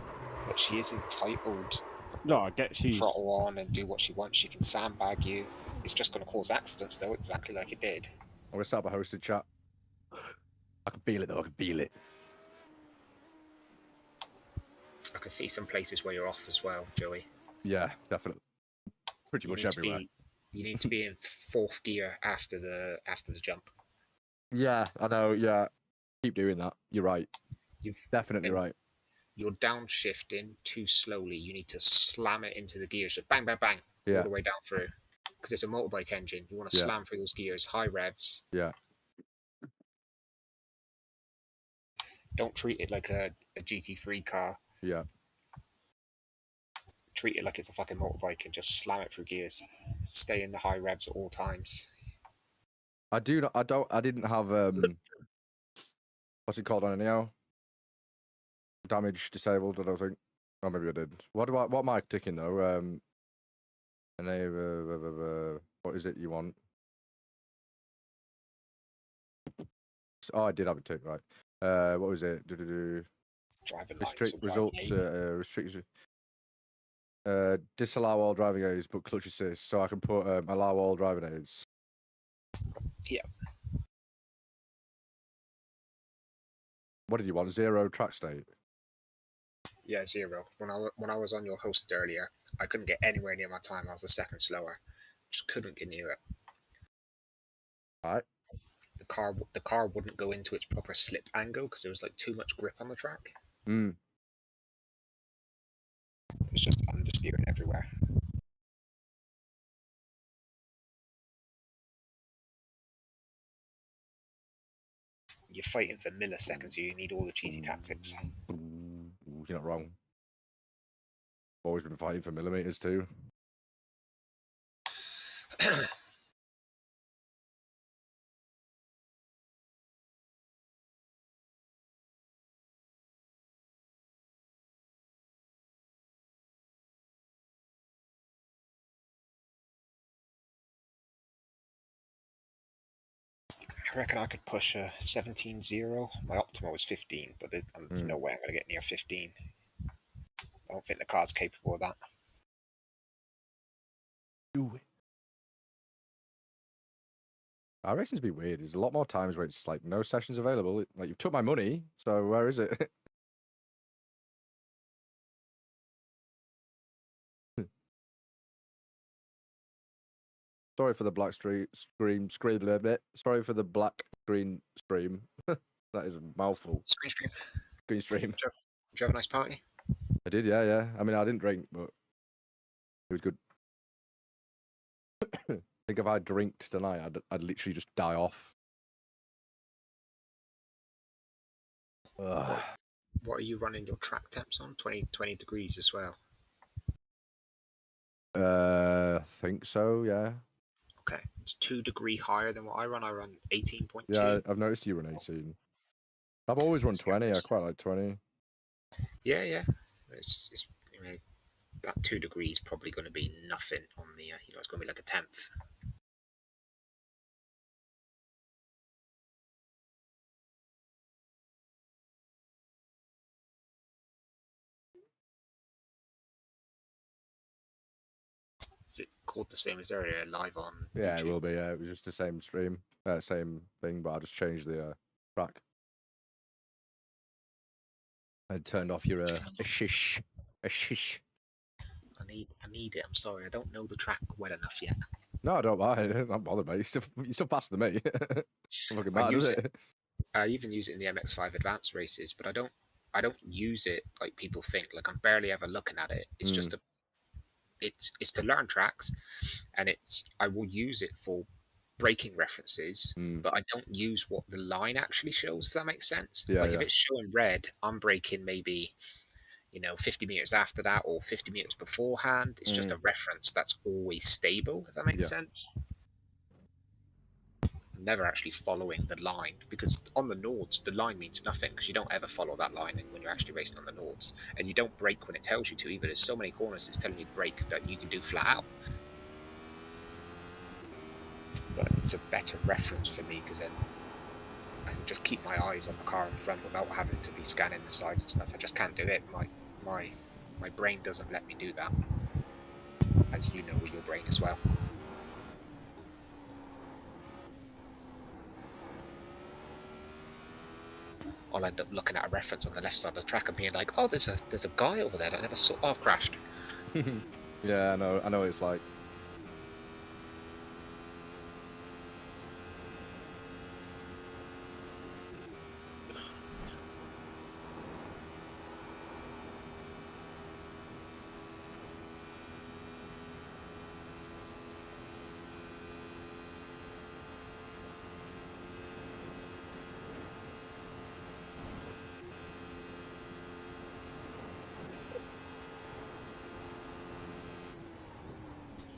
But she is entitled I get to throttle on and do what she wants. She can sandbag you. It's just going to cause accidents, though, exactly like it did. I'm going to start up a hosted chat. I can feel it, though. I can feel it. I can see some places where you're off as well, Joey. Yeah, definitely. Pretty much everywhere. You need to be in fourth gear after the jump. Yeah, I know. Yeah, keep doing that. You're right. You've definitely right. you're downshifting too slowly. You need to slam it into the gears, just bang, bang, bang, Yeah. all the way down through. Because it's a motorbike engine. You want to Yeah. slam through those gears, high revs. Yeah. Don't treat it like a GT3 car. Yeah. Treat it like it's a fucking motorbike and just slam it through gears. Stay in the high revs at all times. I didn't have what's it called on anyhow? Damage disabled, I don't think. Oh, maybe I did. What am I ticking though? What is it you want? Oh, I did have a tick, right. What was it? Driving Restrict lights or results, restrict disallow all driving aids, but clutch assist. So I can put allow all driving aids. Yeah. What did you want? 0 track state? Yeah, 0. When I was on your host earlier, I couldn't get anywhere near my time. I was a second slower. Just couldn't get near it. Alright. The car wouldn't go into its proper slip angle because there was like too much grip on the track. Mm. It was just understeering everywhere. You're fighting for milliseconds here. You need all the cheesy tactics. Ooh, you're not wrong. Always been fighting for millimeters too. I reckon I could push a 17.0. My optimal was 15, but there's no way I'm going to get near 15. I don't think the car's capable of that. Do it. iRacing's be weird. There's a lot more times where it's like no sessions available. Like you've took my money, so where is it? Sorry for the black screen. Sorry for the black screen stream. That is a mouthful. Screen stream. Green stream. Did you have a nice party? I did, yeah. I mean, I didn't drink, but it was good. I think if I drinked tonight, I'd literally just die off. What are you running your track temps on? 20 degrees as well. I think so, yeah. Okay, it's 2 degrees higher than what I run. I run 18.2. Yeah, I've noticed you run 18. I've always run 20. I quite like 20. Yeah. It's you know, that 2 degrees probably going to be nothing on the. It's going to be like a tenth. Is it called the same as earlier, live on? Yeah, YouTube? it will be. Yeah, it was just the same stream, same thing, but I just changed the track. I turned off your a shish. I need it. I'm sorry, I don't know the track well enough yet. No, I don't mind. I'm not bothered, mate. You're still faster than me. It fucking matter, does it? I even use it in the MX-5 advanced races, but I don't use it like people think. Like I'm barely ever looking at it. It's just it's to learn tracks, and I will use it for braking references, but I don't use what the line actually shows, if that makes sense. Yeah, if it's showing red, I'm braking maybe 50 meters after that or 50 meters beforehand. It's just a reference that's always stable, if that makes sense. I'm never actually following the line, because on the nords the line means nothing, because you don't ever follow that line when you're actually racing on the nords, and you don't brake when it tells you to either. There's so many corners it's telling you to brake that you can do flat out. But it's a better reference for me, because then I can just keep my eyes on the car in front without having to be scanning the sides and stuff. I just can't do it. My brain doesn't let me do that, as you know with your brain as well. I'll end up looking at a reference on the left side of the track and being like, oh, there's a guy over there that I never saw. Oh, I've crashed. Yeah, I know what it's like.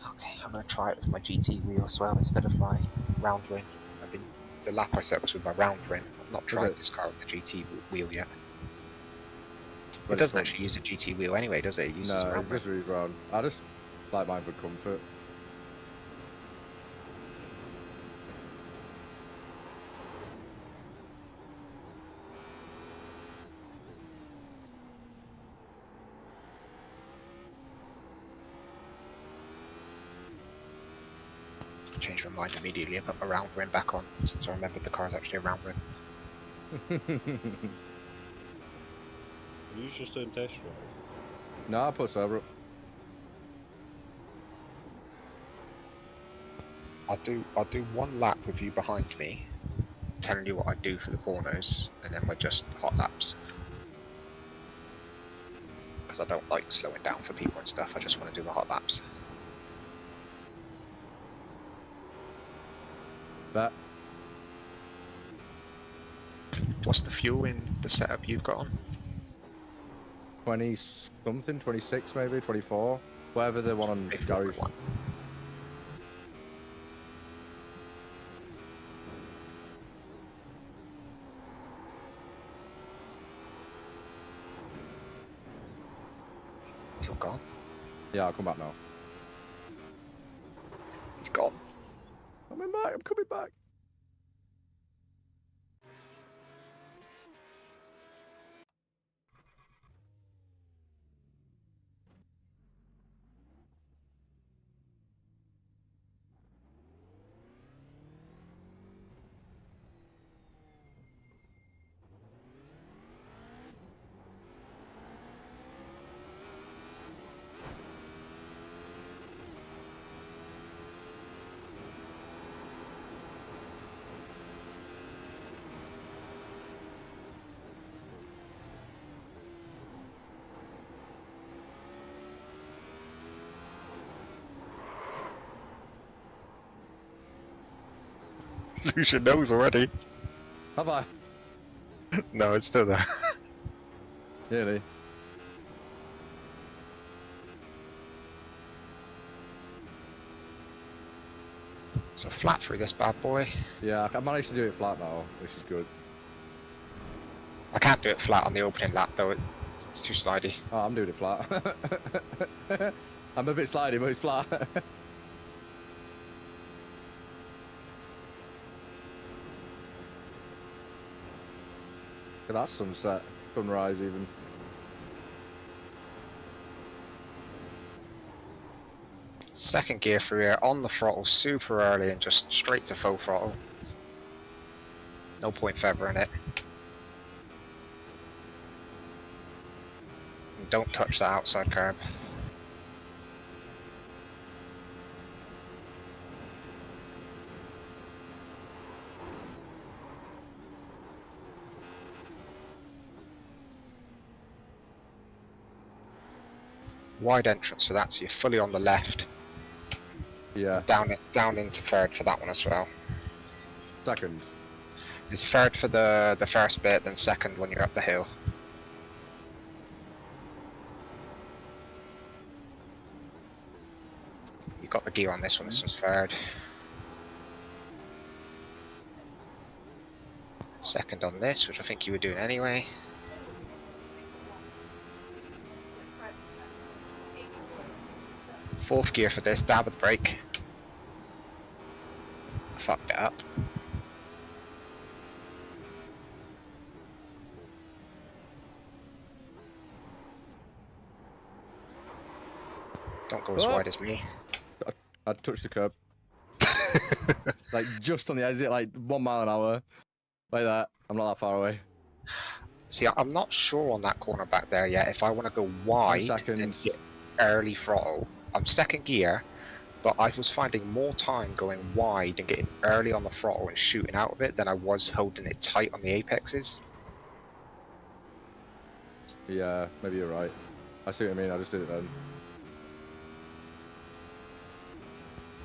Okay, I'm gonna try it with my GT wheel as well instead of my round rim. The lap I set was with my round rim. I've not tried this car with the GT wheel yet. It doesn't actually use a GT wheel anyway, does it? It uses no, round it just moves around. I just like mine for comfort. Changed my mind immediately. I put my round rim back on since I remembered the car's actually a round rim. Are you just doing test drive? No, I put server up. I'll do one lap with you behind me, telling you what I do for the corners, and then we're just hot laps. Because I don't like slowing down for people and stuff. I just want to do the hot laps. That. What's the fuel in the setup you've got on? 20 something, 26 maybe, 24. Whatever the one on garage. You're gone. Yeah, I'll come back now. He's gone. I'm coming back. Lose your nose already. Have I? No, it's still there. Really? So flat through this bad boy. Yeah, I managed to do it flat now, which is good. I can't do it flat on the opening lap though, it's too slidey. Oh, I'm doing it flat. I'm a bit slidey, but it's flat. Look at that sunset, sunrise even. Second gear through here, on the throttle super early and just straight to full throttle. No point feathering it. And don't touch that outside curb. Wide entrance for that, so you're fully on the left. Yeah. Down into third for that one as well. Second. It's third for the first bit, then second when you're up the hill. You got the gear on this one. This one's third. Second on this, which I think you were doing anyway. Fourth gear for this, dab with the brake. Fucked it up. Don't go as wide as me. I touched the curb. Like just on the exit, like 1 mile an hour. Like that. I'm not that far away. See, I'm not sure on that corner back there yet. If I want to go wide and get early throttle, I'm second gear, but I was finding more time going wide and getting early on the throttle and shooting out of it than I was holding it tight on the apexes. Yeah, maybe you're right. I see what you mean. I just did it then.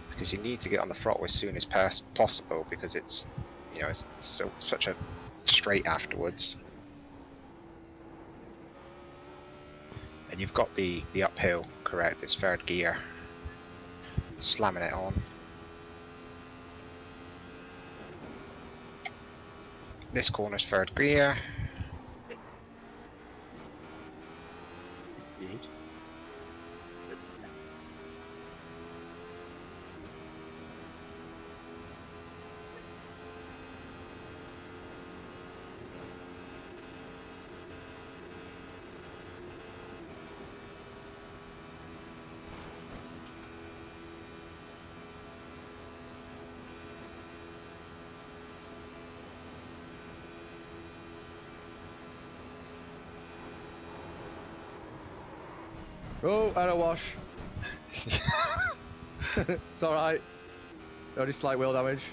Because you need to get on the throttle as soon as possible because it's, you know, it's such a straight afterwards. And you've got the uphill, correct? It's third gear. Slamming it on. This corner's third gear. Good. Oh, I don't wash. It's alright. Only slight wheel damage.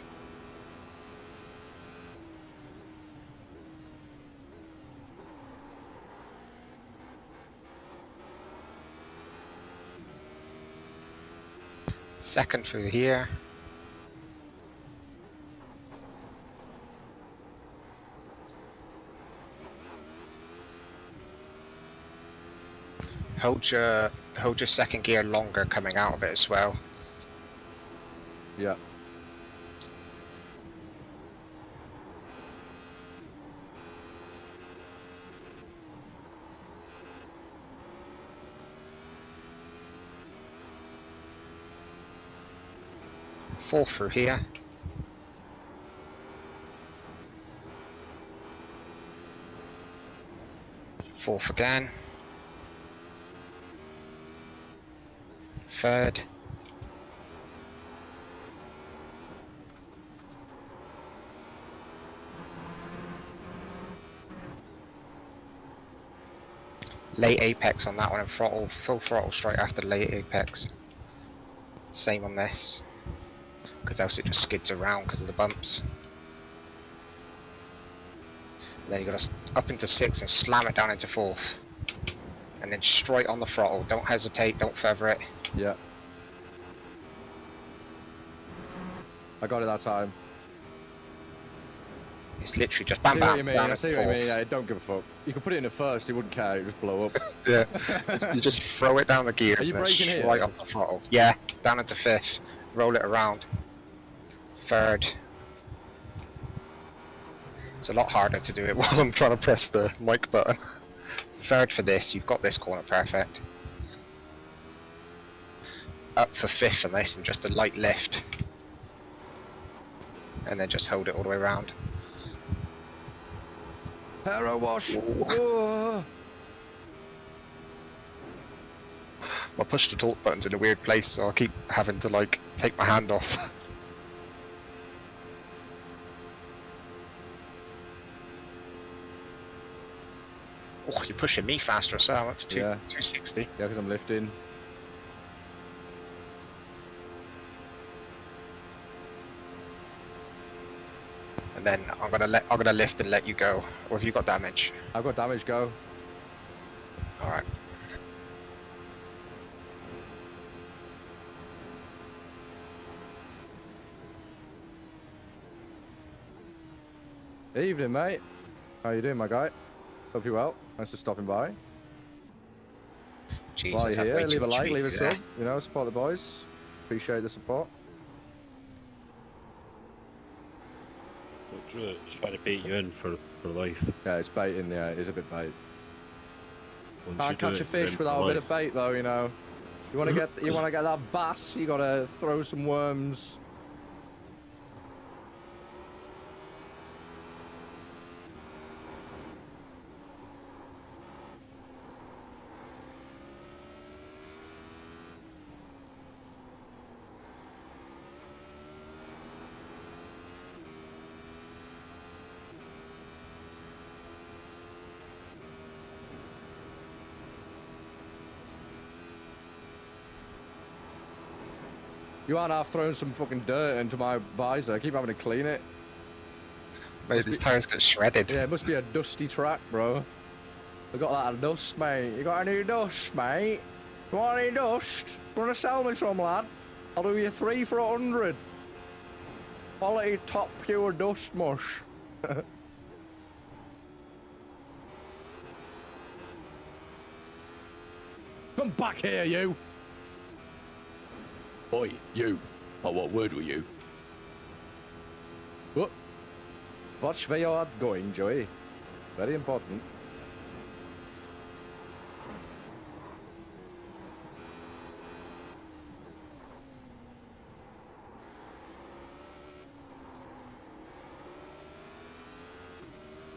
Second through here. Hold your second gear longer coming out of it as well. Yeah. Fourth through here. Fourth again. Third. Late apex on that one and throttle, full throttle straight after late apex. Same on this, because else it just skids around because of the bumps. And then you got to up into sixth and slam it down into fourth. And then straight on the throttle. Don't hesitate, don't feather it. Yeah. I got it that time. It's literally just bam, I see bam, what you mean. down I see into what you fourth. mean. I don't give a fuck. You could put it in the first, it wouldn't care. It would just blow up. Yeah, you just throw it down the gears you and then braking here? straight onto the throttle. Yeah, down into fifth. Roll it around. Third. It's a lot harder to do it while I'm trying to press the mic button. Third for this, you've got this corner perfect. Up for fifth for this and just a light lift. And then just hold it all the way around. Aero wash. Oh. I push the torque buttons in a weird place, so I keep having to like take my hand off. Oh, you're pushing me faster as well. That's 260. Yeah, because I'm lifting. And then I'm gonna lift and let you go. Or have you got damage? I've got damage, go. All right. Evening, mate. How you doing, my guy? Hope you're well. Thanks for stopping by. Jesus, While you're I've here, way too leave a much like, leave a meat sub. there. You know, support the boys. Appreciate the support. It's trying to bait you in for life. Yeah, it's baiting. Yeah, it is a bit bait. Once Can't you do catch it, a you're fish in without for a bit of life. bait, though. You know. You want to get that bass. You gotta throw some worms. You aren't half throwing some fucking dirt into my visor. I keep having to clean it. Mate, these tires get shredded. Yeah, it must be a dusty track, bro. I got that dust, mate. You got any dust, mate? You want any dust? You want to sell me some, lad? I'll do you 3 for 100. Quality top pure dust mush. Come back here, you. Oi, you. Oh, what word were you? What? Watch where you're going, Joey. Very important.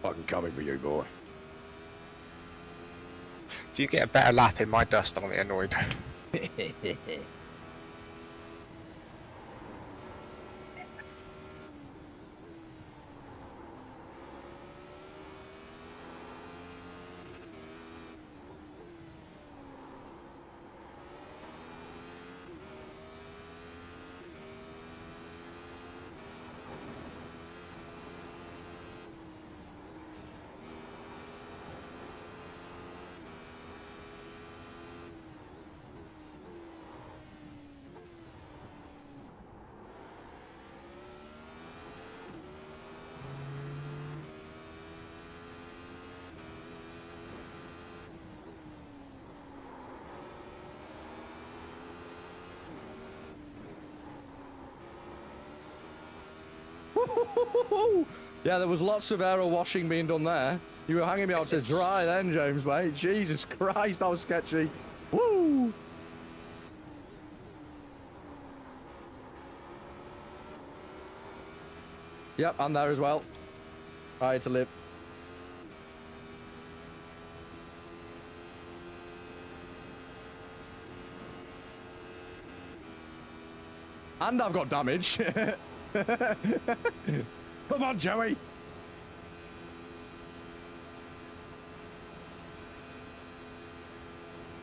Fucking coming for you, boy. If you get a better lap in my dust, I'll get annoyed. Yeah, there was lots of aero washing being done there. You were hanging me out to dry then, James, mate. Jesus Christ, that was sketchy. Woo! Yep, I'm there as well. I had to live. And I've got damage. Come on, Joey.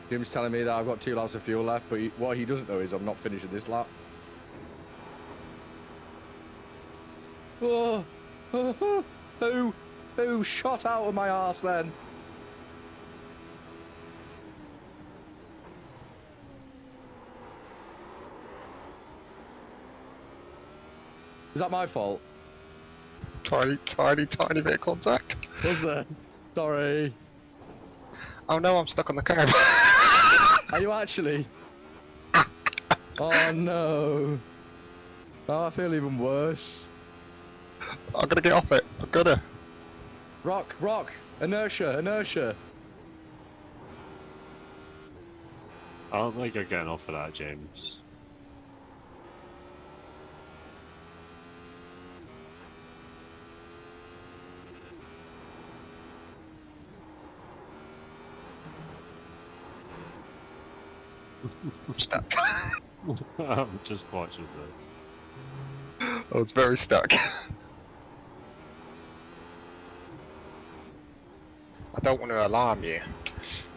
Jim's telling me that I've got 2 laps of fuel left, but what he doesn't know is I'm not finishing this lap. Oh, who shot out of my arse then? Is that my fault? Tiny bit of contact. Was there? Sorry. Oh no, I'm stuck on the curb. Are you actually? Oh no. Oh, I feel even worse. I'm gonna get off it. I'm gonna. Rock. Inertia. I don't think you're getting off of that, James. I'm stuck. I'm just watching this. Oh, it's very stuck. I don't want to alarm you,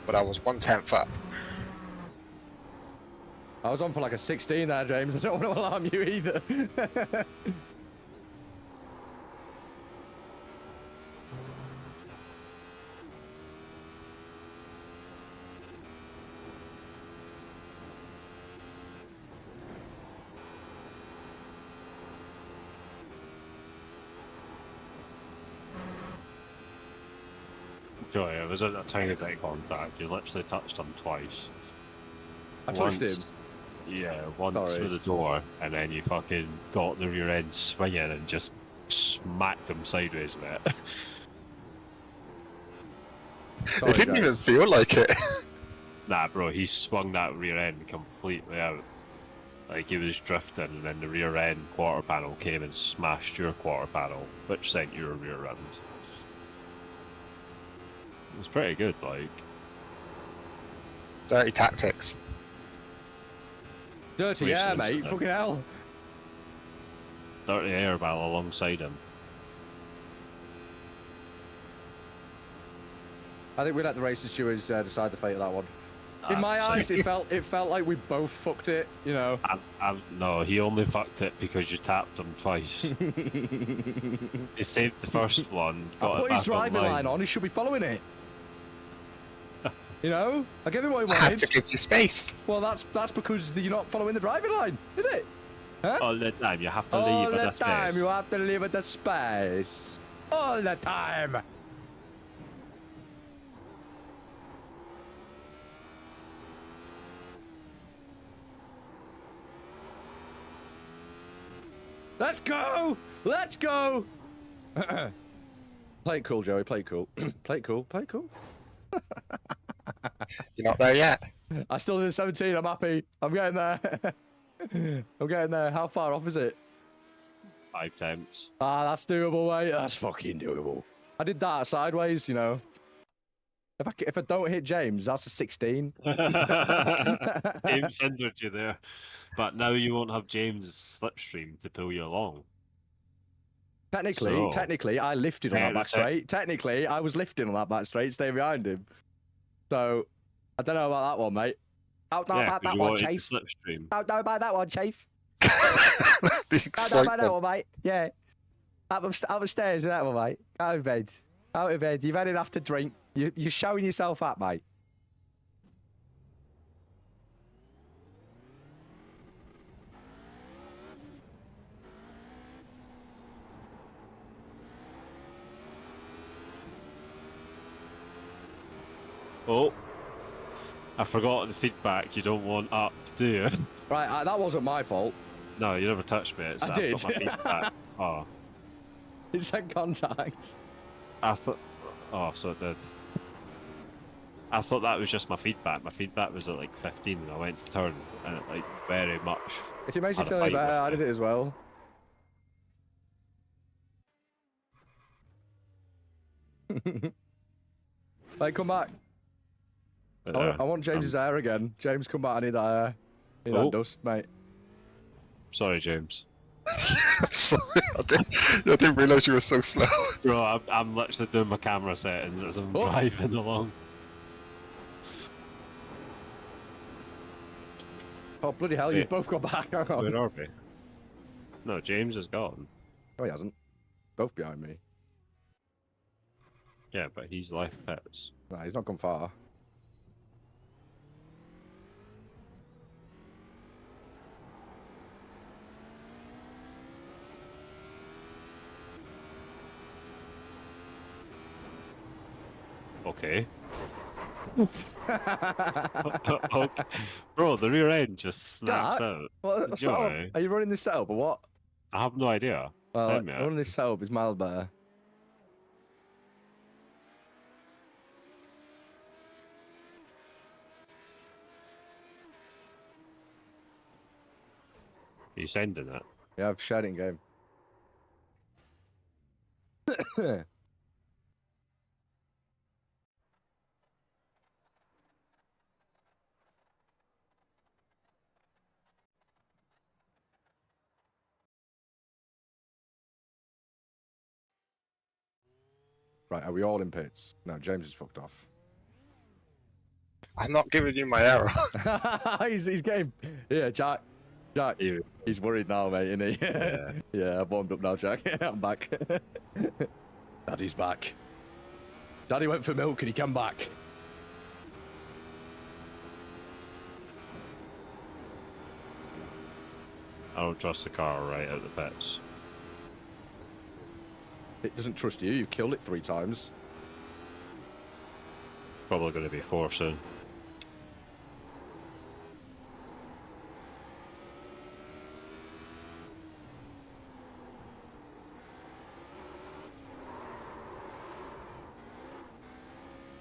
but I was 1/10 up. I was on for like a 16 there, James. I don't want to alarm you either. Joey, it was a tiny bit of contact. You literally touched him twice. I touched him. Yeah, once Sorry. with the door, and then you fucking got the rear end swinging and just smacked him sideways with it. Sorry, It didn't guys. even feel like it. Nah, bro, he swung that rear end completely out. Like he was drifting, and then the rear end quarter panel came and smashed your quarter panel, which sent your rear round. It was pretty good, like. Dirty tactics. Dirty air, Recent mate. incident. Fucking hell. Dirty air battle alongside him. I think we let the racing stewards decide the fate of that one. In my eyes, it felt like we both fucked it, you know. No, he only fucked it because you tapped him twice. He saved the first one. I Got put it his back driving online. line on. He should be following it. You know, I gave him what he I had to wanted. give you space. Well, that's because you're not following the driving line, is it? Huh? All the time, you have to All leave the at the time, space. you have to leave at the space. All the time. Let's go! Let's go! Play it cool, Joey. Play it cool. Play it cool. Play it cool. You're not there yet. I still did 17. I'm happy. I'm getting there. I'm getting there. How far off is it? 5 attempts. Ah, that's doable, mate. That's fucking doable. I did that sideways, you know. If I don't hit James, that's a 16. James hindered you there, but now you won't have James' slipstream to pull you along. Technically, I lifted on that back straight. Technically, I was lifting on that back straight, staying behind him. So, I don't know about that one, mate. Don't know about that one, Chief. Slipstream. Don't know about that one, Chief. The Don't know about that excitement. one, mate. Yeah. Upstairs with that one, mate. Go to bed. Go to bed. You've had enough to drink. You're showing yourself up, mate. Oh, I forgot the feedback. You don't want up, do you? Right, that wasn't my fault. No, you never touched me. I did. Got my feedback. Oh, It said contact. I thought. Oh, so it did. I thought that was just my feedback. My feedback was at like 15, and I went to turn, and it like very much. If it makes you had a feel any fight better, with I did me. it as well. Like, come back. But, I want James's hair again. James, come back. I need that hair. I need that dust, mate. Sorry, James. Sorry, I didn't realise you were so slow. Bro, I'm literally doing my camera settings as I'm driving along. Oh, bloody hell, you both got back. Hang on. Where are we? No, James is gone. Oh, he hasn't. Both behind me. Yeah, but he's left pits. Nah, he's not gone far. Okay. Okay. Bro, the rear end just snaps Dad? out. What's You that? alright? Are you running this setup or what? I have no idea. Send me it. Running this setup is miles better. Are you sending it? Yeah, I've shared it in game. Right, are we all in pits? No, James is fucked off. I'm not giving you my arrow. he's getting... Yeah, Jack. Jack. You. He's worried now, mate, isn't he? Yeah. Yeah, I've warmed up now, Jack. I'm back. Daddy's back. Daddy went for milk and he came back. I don't trust the car right out the pits. It doesn't trust you. You've killed it 3 times. Probably going to be 4 soon.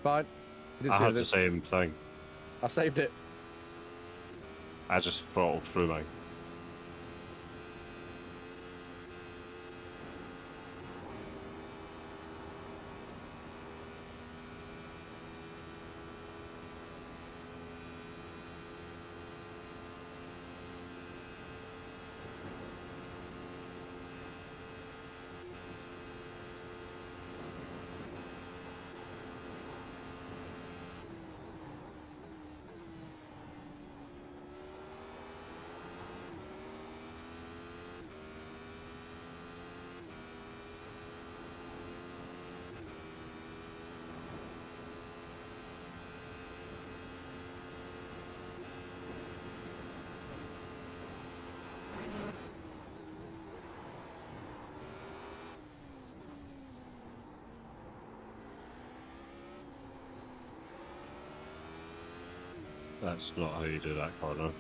Fine. I had the same thing. I saved it. I just throttled through mine. That's not how you do that corner.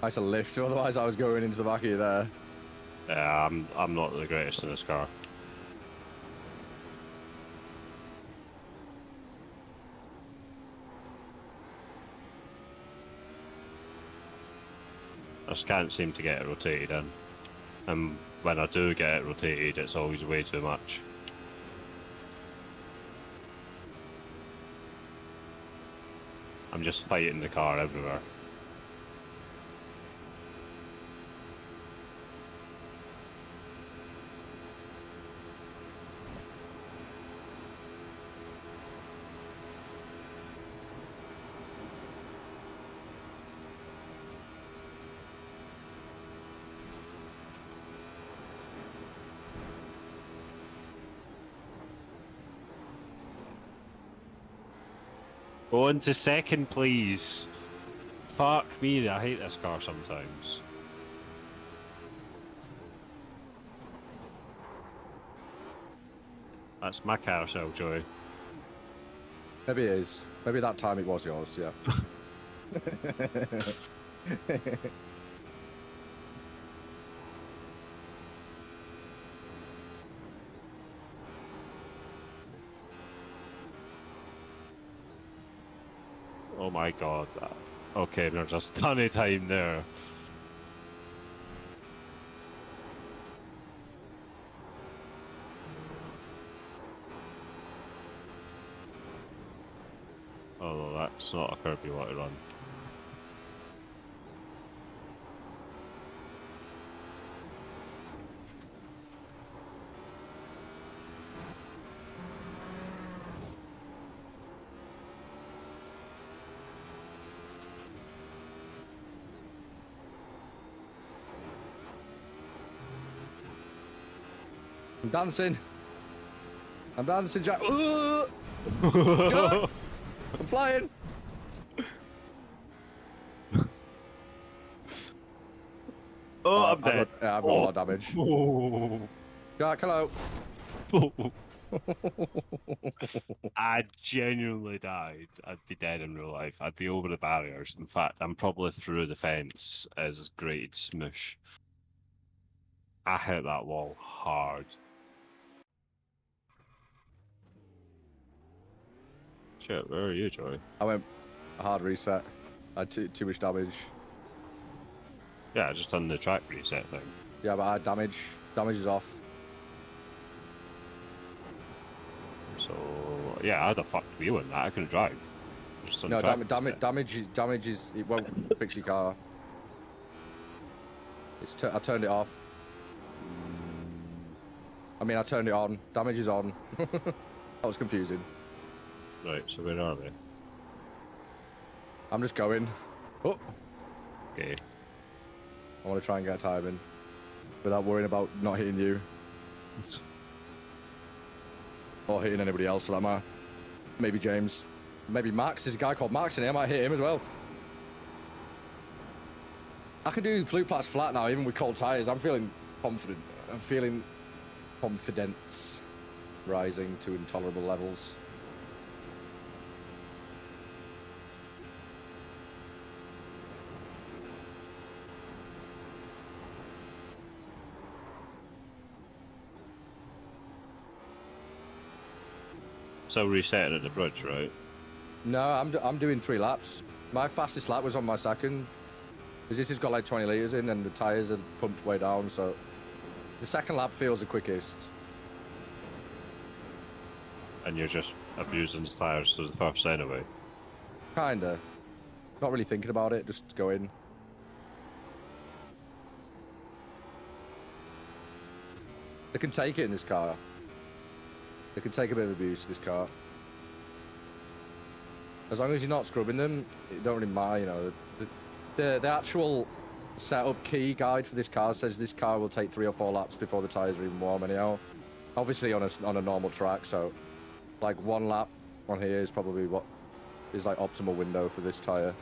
Nice a lift, otherwise I was going into the back of you there. Yeah, I'm not the greatest in this car. I just can't seem to get it rotated in. And when I do get it rotated, it's always way too much. I'm just fighting the car everywhere. Go into second, please. Fuck me, I hate this car sometimes. That's my carousel, Joey. Maybe it is. Maybe that time it was yours, yeah. Oh my god. Okay, there's a ton of time there. Oh, that's not a curve you want to run. I'm dancing. I'm dancing, Jack. Go! I'm flying. Oh, I'm dead. I've got a lot of damage. Jack, hello. I genuinely died. I'd be dead in real life. I'd be over the barriers. In fact, I'm probably through the fence as grated smush. I hit that wall hard. Shit, where are you, Joey? I went a hard reset. I had too much damage. Yeah, I just done the track reset thing. Yeah, but I had damage. Damage is off. So, yeah, I had a fucked wheel in that. I couldn't drive. No, damage is. It won't fix your car. I turned it off. I mean, I turned it on. Damage is on. That was confusing. Right, so where are they? I'm just going. Oh. Okay. I want to try and get a time in without worrying about not hitting you. Or hitting anybody else for that matter. Maybe James. Maybe Max. There's a guy called Max in here. I might hit him as well. I can do flute plats flat now, even with cold tyres. I'm feeling confident. I'm feeling confidence rising to intolerable levels. So resetting at the bridge, right? No, I'm doing 3 laps. My fastest lap was on my second. Because this has got like 20 litres in and the tyres are pumped way down, so the second lap feels the quickest. And you're just abusing the tyres to the first anyway. Kinda. Not really thinking about it, just going. They can take it in this car. They can take a bit of abuse, this car. As long as you're not scrubbing them, it don't really matter, you know. The actual setup key guide for this car says this car will take 3 or 4 laps before the tyres are even warm anyhow. Obviously on a normal track, so like 1 lap on here is probably what is like optimal window for this tyre.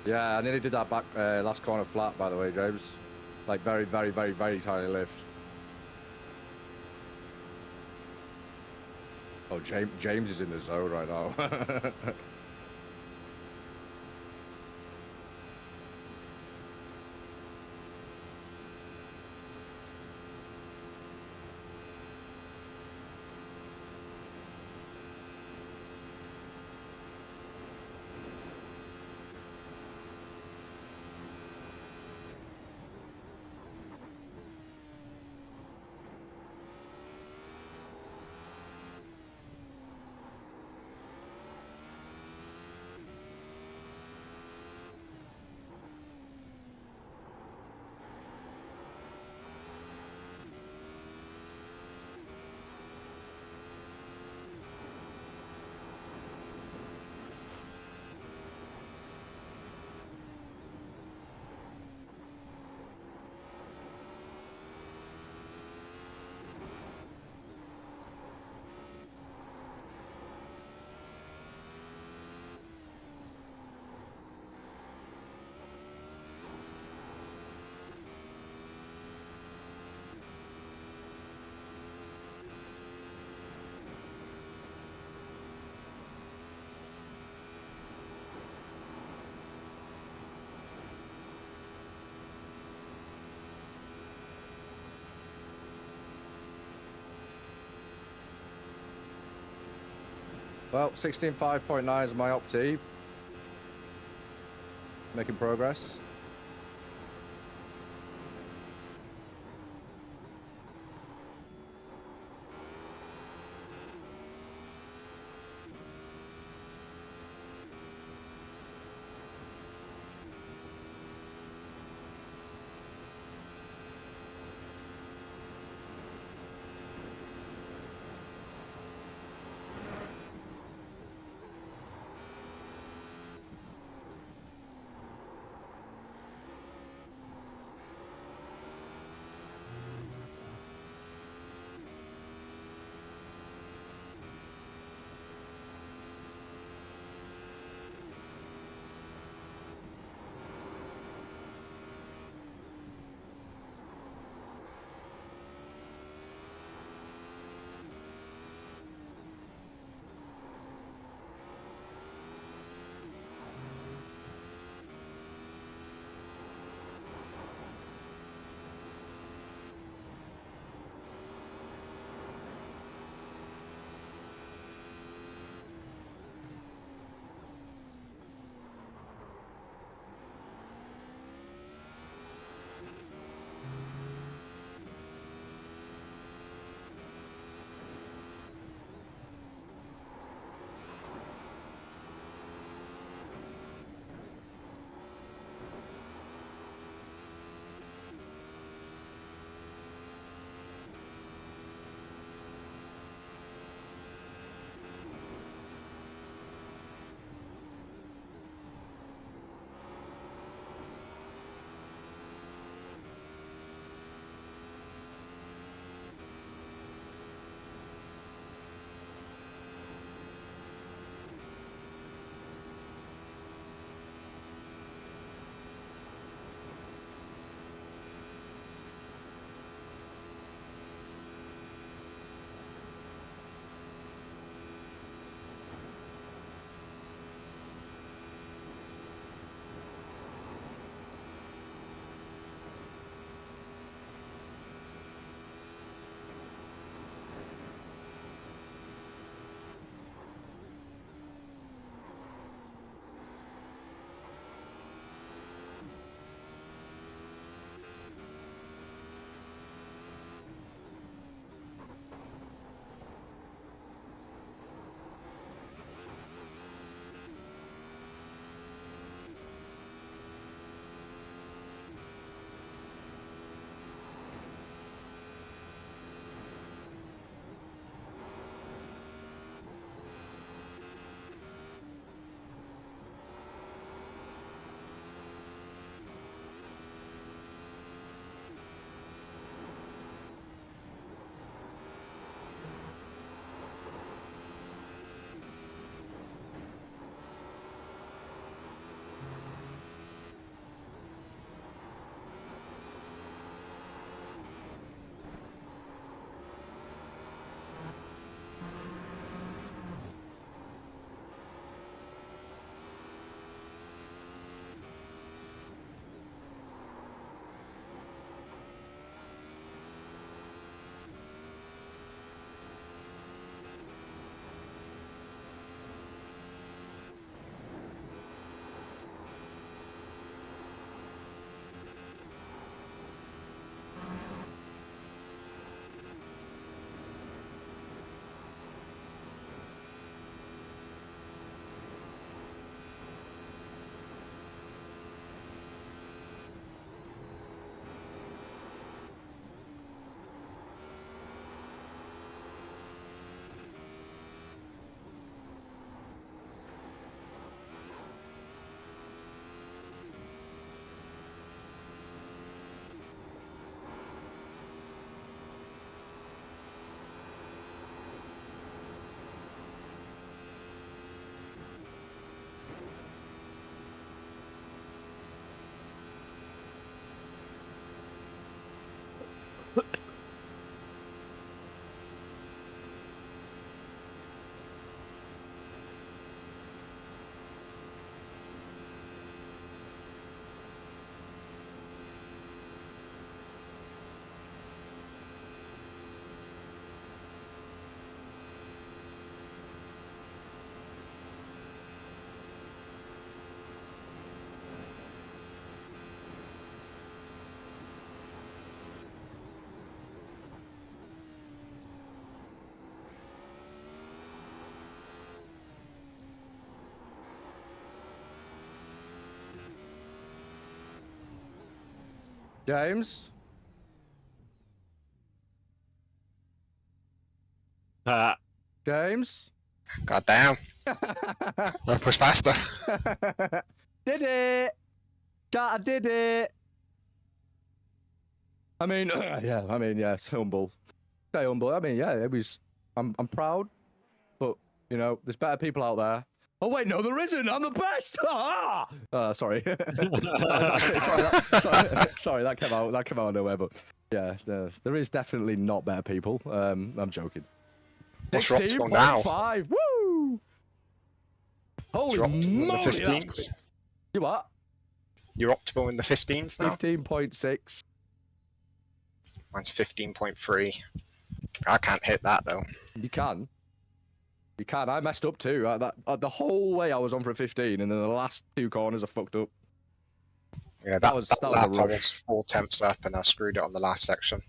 Yeah, I nearly did that back last corner flat, by the way, James. Like very, very, very, very tiny lift. Oh, James is in the zone right now. Well, 16.5.9 is my opti. Making progress. James? James? God damn. I'll push faster. Did it! I did it! I mean, yeah, it's humble. Stay humble. I mean, yeah, it was. I'm proud, but you know, there's better people out there. Oh wait, no, there isn't. I'm the best. Sorry. Sorry, that came out. That came out of nowhere. But yeah, there is definitely not better people. I'm joking. What's your optimal now? 16.5. Woo! Holy You're optimal in the moly! 15s. You what? You're optimal in the 15s now. 15.6. Mine's 15.3. I can't hit that though. You can. You can. I messed up too. The whole way I was on for a 15, and then the last 2 corners I fucked up. Yeah, that was a lap I rush. was 4 temps up and I screwed it on the last section.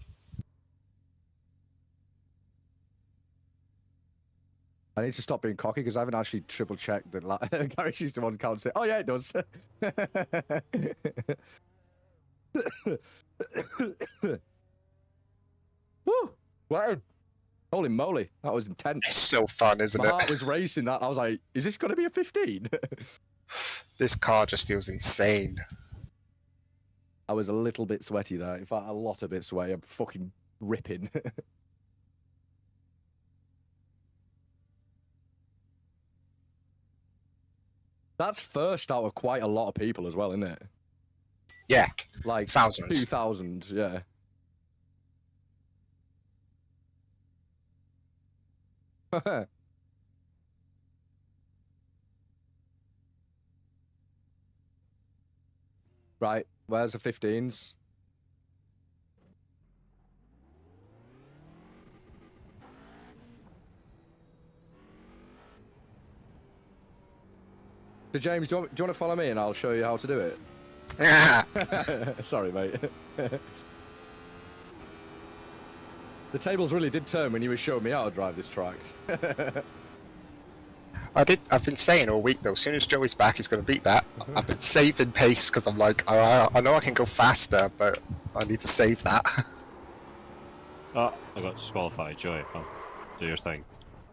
I need to stop being cocky because I haven't actually triple checked that Gary's used to one count say, oh yeah, it does. Woo! Wow. Holy moly, that was intense. It's so fun, isn't My it? heart was racing that. I was like, is this going to be a 15? This car just feels insane. I was a little bit sweaty there. In fact, a lot of bit sweaty. I'm fucking ripping. That's first out of quite a lot of people as well, isn't it? Yeah, Like thousands. 2,000, yeah. Right, where's the 15s? So James, do you want to follow me and I'll show you how to do it? Sorry, mate. The tables really did turn when you were showing me how to drive this track. I've been saying all week though, as soon as Joey's back, he's going to beat that. I've been saving pace because I'm like, I know I can go faster, but I need to save that. Oh, I got disqualified, Joey. Oh, do your thing.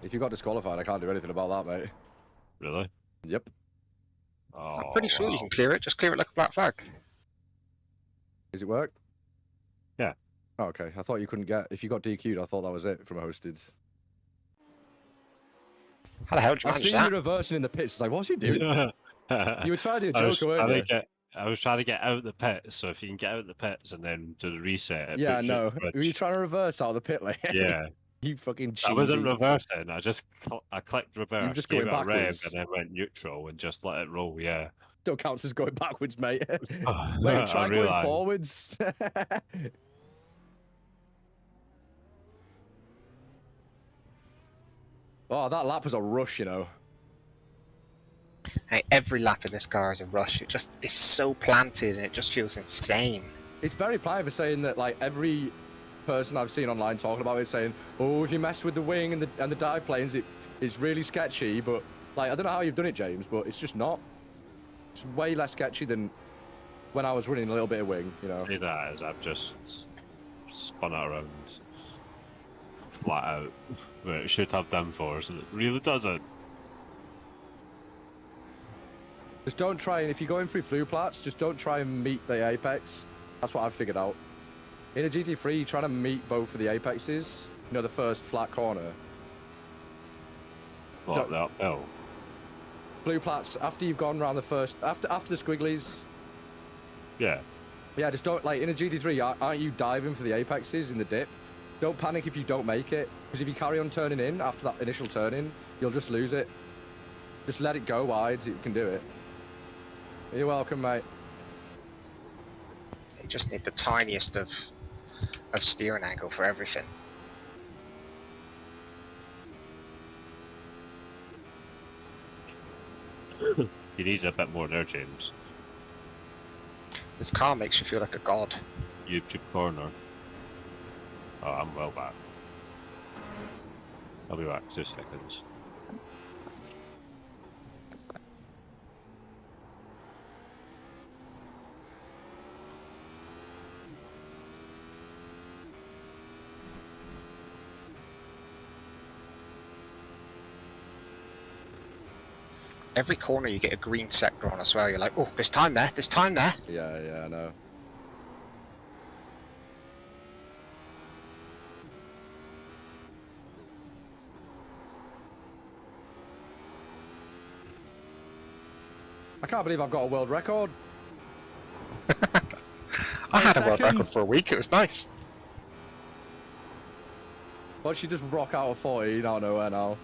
If you got disqualified, I can't do anything about that, mate. Really? Yep. Oh, I'm pretty sure wow. you can clear it. Just clear it like a black flag. Does it work? Yeah. Oh, okay. I thought you couldn't get... If you got DQ'd, I thought that was it from hosted. How the hell did you I manage seen that? you reversing in the pits. It's like, what's he doing? You were trying to do a I was joke, weren't you? I was trying to get out the pits, so if you can get out the pits and then do the reset, it Yeah, puts you no. at the Were you bridge. trying to reverse out of the pit lane? Yeah. You fucking cheesy. I wasn't reversing. I just I clicked reverse, You were just gave going it a rev, backwards. and then went neutral and just let it roll. Yeah. Don't count as going backwards, mate. I Wait, try going realised. forwards. Oh, that lap was a rush, you know. Hey, every lap in this car is a rush. It's so planted and it just feels insane. It's very private saying that, like, every person I've seen online talking about it saying, oh, if you mess with the wing and the dive planes, it's really sketchy. But, like, I don't know how you've done it, James, but it's just not. It's way less sketchy than when I was running a little bit of wing, you know. See that as I've just spun it around flat out where it should have downforce, and it really doesn't. Just don't try, and if you're going through flue plats, just don't try and meet the apex. That's what I've figured out. In a GT3, you're trying to meet both of the apexes. You know, the first flat corner. What, the uphill? Blue plats, after you've gone around the first... After the squigglies. Yeah. Yeah, just don't... Like, in a GT3, aren't you diving for the apexes in the dip? Don't panic if you don't make it. Because if you carry on turning in after that initial turn-in, you'll just lose it. Just let it go wide, you can do it. You're welcome, mate. You just need the tiniest of steering angle for everything. You need a bit more there, James. This car makes you feel like a god. YouTube corner. Oh, I'm well back. I'll be back 2 seconds. Every corner you get a green sector on as well. You're like, oh, there's time there. There's time there. Yeah, I know. I can't believe I've got a world record. I had a world record for a week. It was nice. Well, she just rock out of 40 out of nowhere now.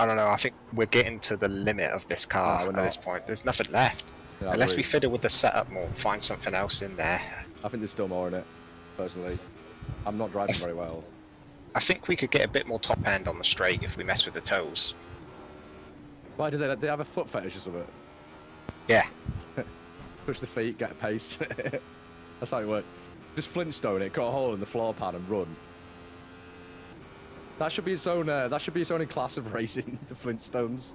I don't know. I think we're getting to the limit of this car at this point. There's nothing left. Yeah, Unless we fiddle with the setup more, find something else in there. I think there's still more in it, personally. I'm not driving very well. I think we could get a bit more top end on the straight if we mess with the toes. Why do they have a foot fetish or something? Yeah. Push the feet, get a pace. That's how it works. Just Flintstone it, cut a hole in the floor pan and run. That should be its own. That should be its own class of racing. The Flintstones.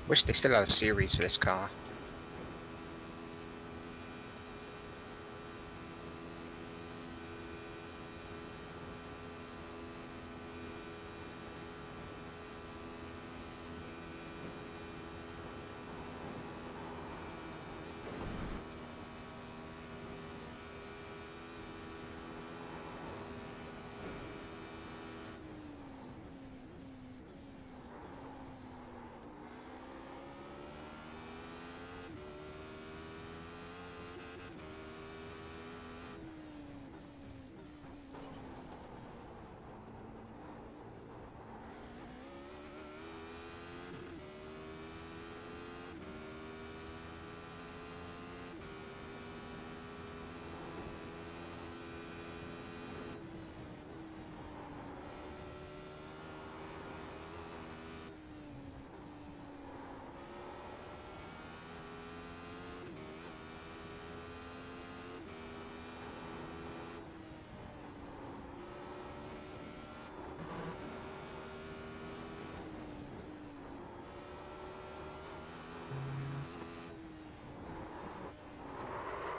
Wish they still had a series for this car.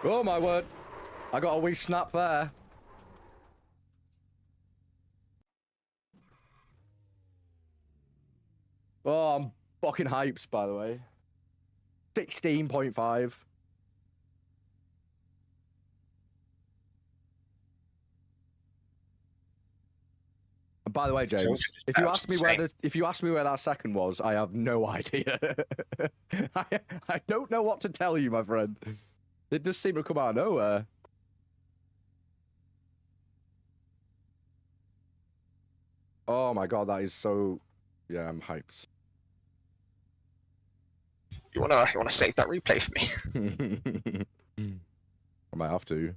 Oh my word. I got a wee snap there. Oh, I'm fucking hyped, by the way. 16.5. And by the way, James, if you ask me where that second was, I have no idea. I don't know what to tell you, my friend. It just seemed to come out of nowhere. Oh my god, that is so... Yeah, I'm hyped. You wanna save that replay for me? I might have to.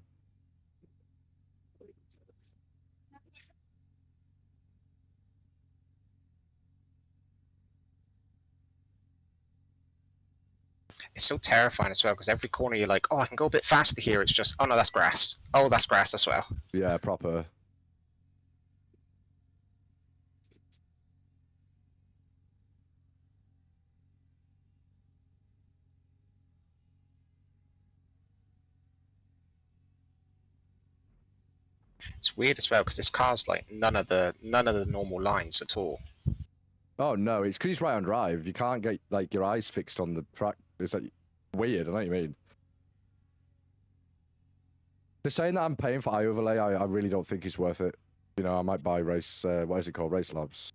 It's so terrifying as well because every corner you're like, oh, I can go a bit faster here. It's just, oh no, that's grass. Oh, that's grass as well. Yeah, proper. It's weird as well because this car's like none of the normal lines at all. Oh no, it's because he's right on drive. You can't get like your eyes fixed on the track. It's like weird. I know what you mean. They're saying that I'm paying for iOverlay. I really don't think it's worth it. You know, I might buy race. What is it called? Race Labs.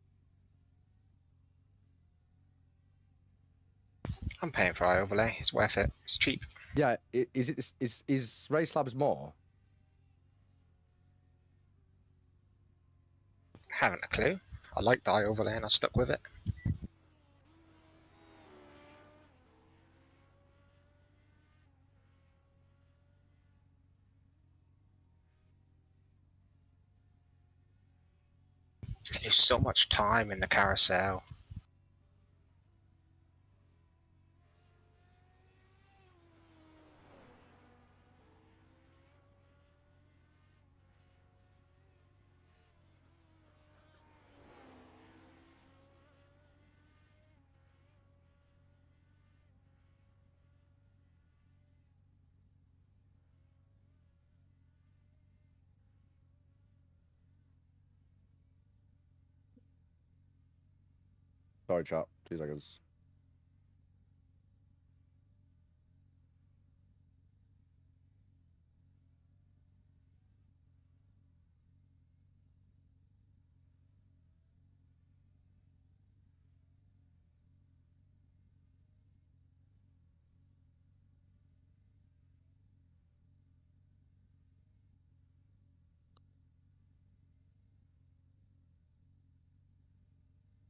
I'm paying for iOverlay. It's worth it. It's cheap. Yeah, is Race Labs more? Haven't a clue. I liked the iOverlay and I stuck with it. You can lose so much time in the carousel. Sorry, chat. 2 seconds.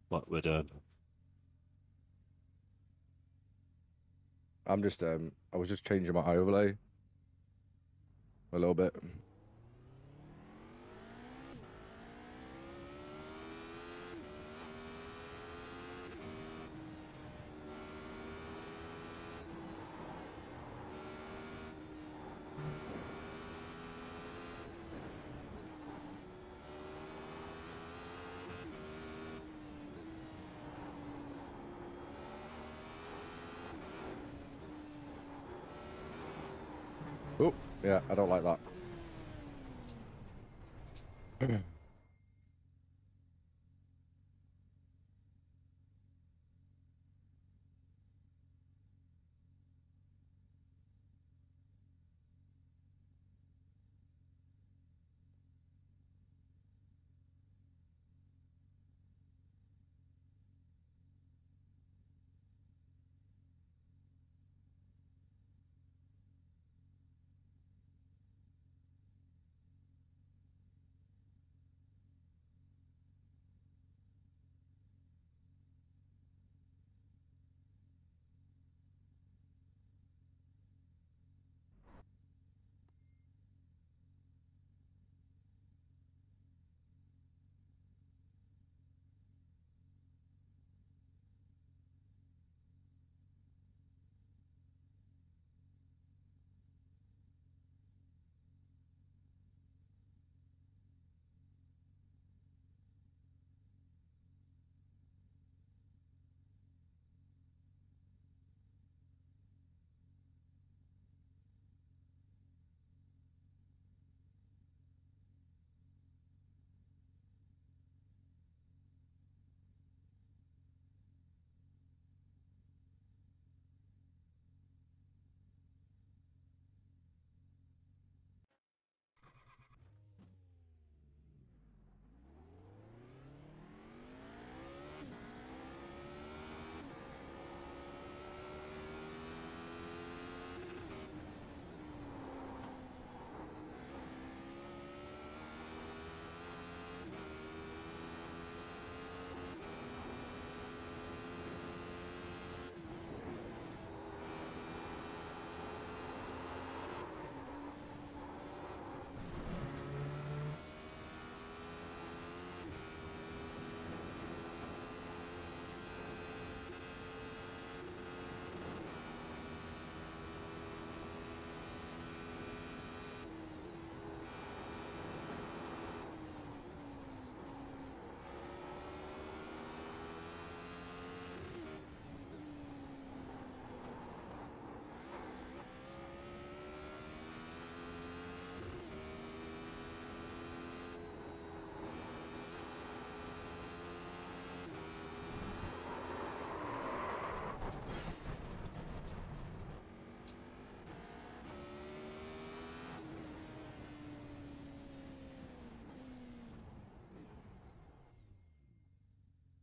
What we're doing. I'm just I was just changing my overlay a little bit. Oh, yeah, I don't like that.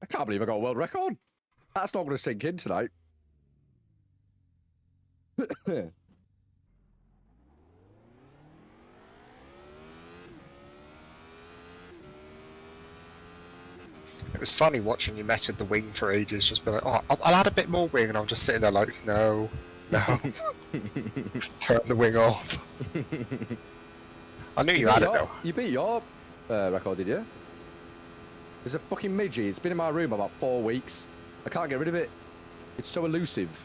I can't believe I got a world record. That's not going to sink in tonight. It was funny watching you mess with the wing for ages, just be like, oh, I'll add a bit more wing, and I'm just sitting there like, no, no. Turn the wing off. I knew you had it though. You beat your record, did you? There's a fucking midget. It's been in my room about 4 weeks. I can't get rid of it. It's so elusive.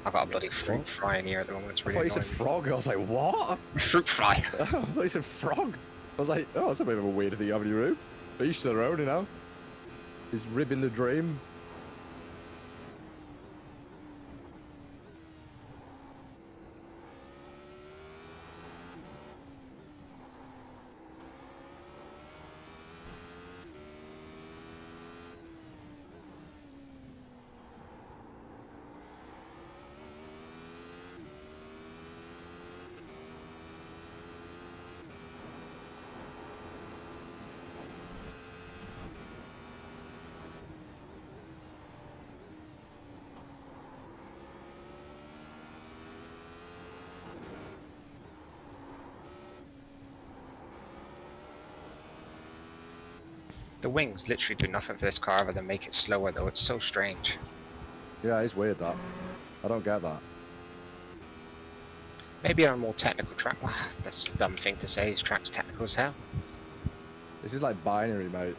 I've got a bloody fruit fry in here at the moment. It's I really thought you said frog. I was like, what? Fruit fry. I thought you said frog. I was like, oh, that's a bit of a weird thing you have in your room. But each to their own, you know? He's ribbing the dream. The wings literally do nothing for this car other than make it slower, though. It's so strange. Yeah, it's weird that. I don't get that. Maybe on a more technical track. That's a dumb thing to say. This track's technical as hell. This is like binary, mate.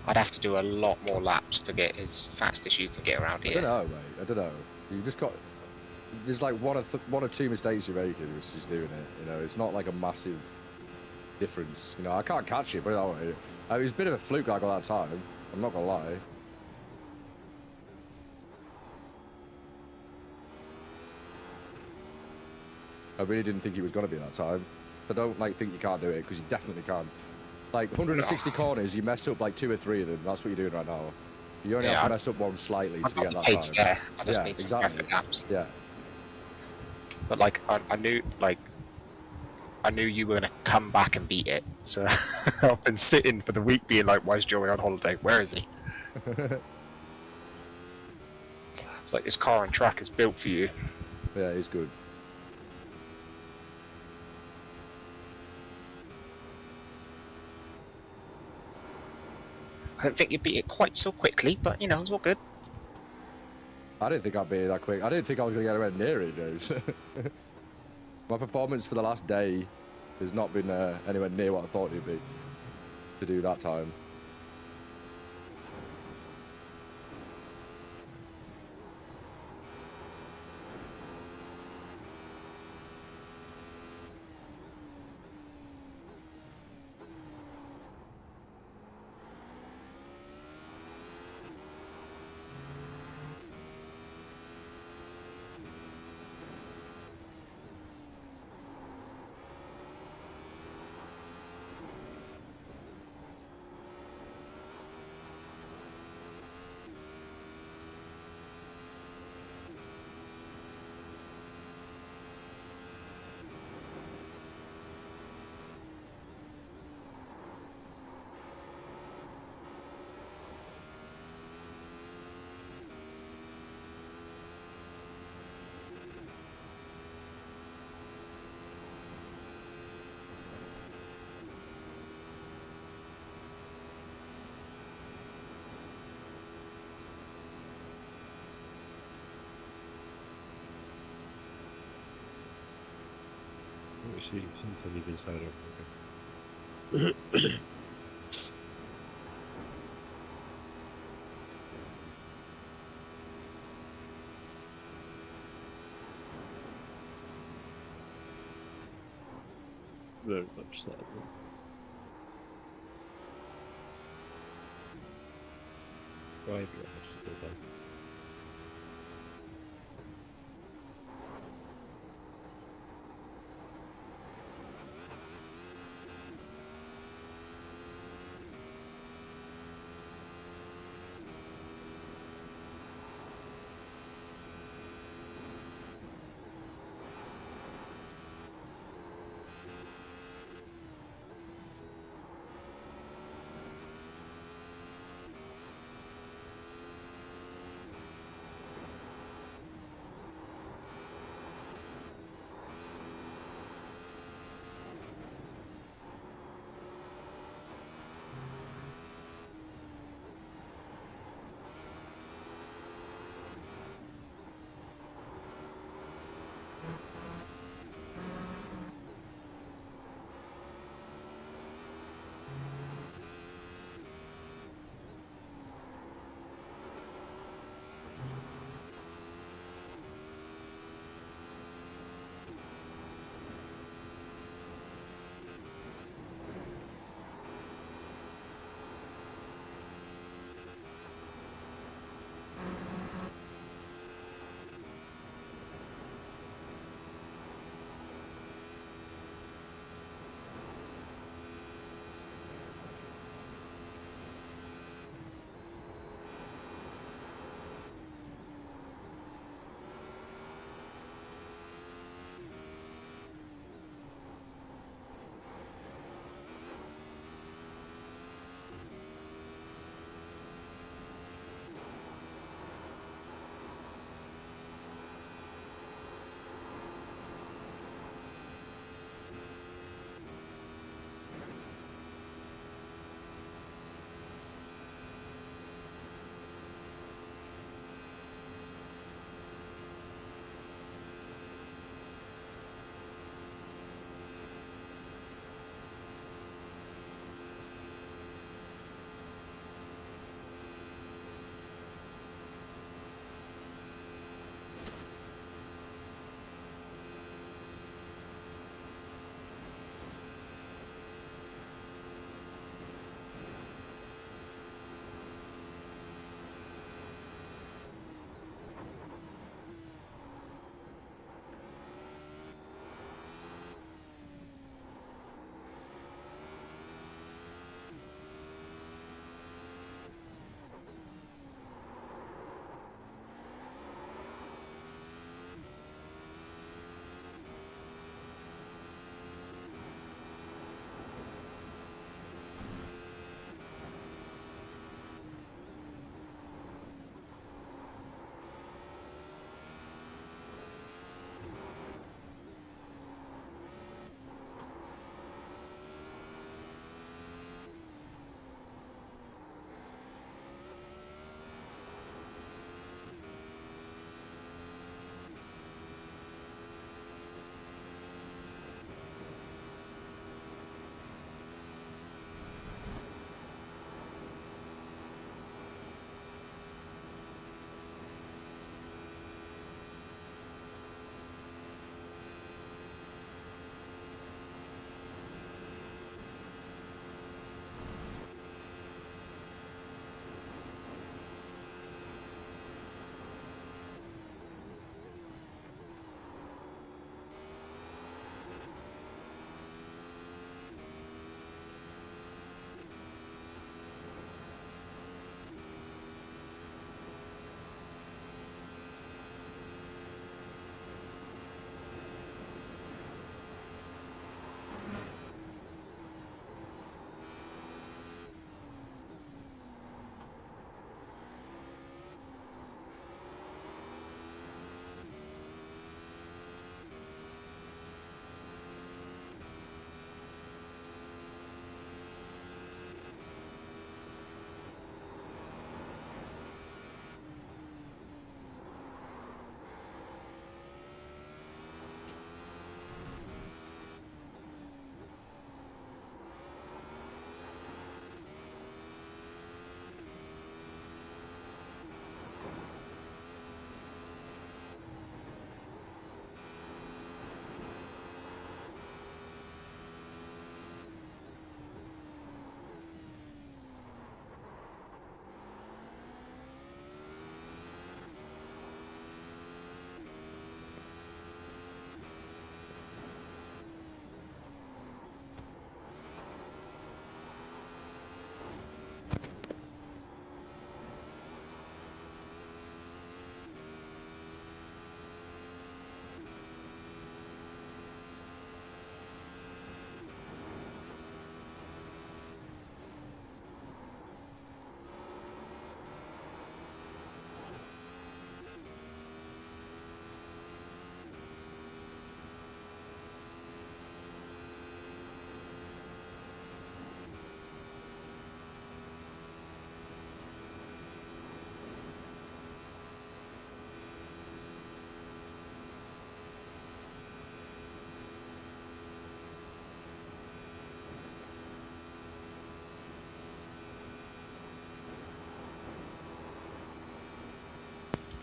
I'd have to do a lot more laps to get as fast as you can get around here. I don't know, mate. I don't know. You just got. There's like one or two mistakes you're making, which is doing it. You know, it's not like a massive difference. You know, I can't catch it, but it was a bit of a fluke I got that time. I'm not gonna lie. I really didn't think he was gonna be that time. I don't like think you can't do it because you definitely can. Like 160 corners, you mess up like 2 or 3 of them. That's what you're doing right now. You only have to mess up one slightly to get that pace time. there. I just Yeah, need some exactly. perfect laps. Yeah. But like I knew you were gonna come back and beat it. So I've been sitting for the week being like, why is Joey on holiday? Where is he? It's like this car and track is built for you. Yeah, it's good. I don't think you beat it quite so quickly, but you know, it's all good. I didn't think I'd be that quick. I didn't think I was going to get anywhere near it, James. My performance for the last day has not been anywhere near what I thought it'd be to do that time. See something even inside of. Very much so. Right, let's just go down.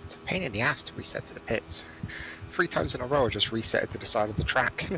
It's a pain in the ass to reset to the pits. 3 times in a row, I just reset it to the side of the track.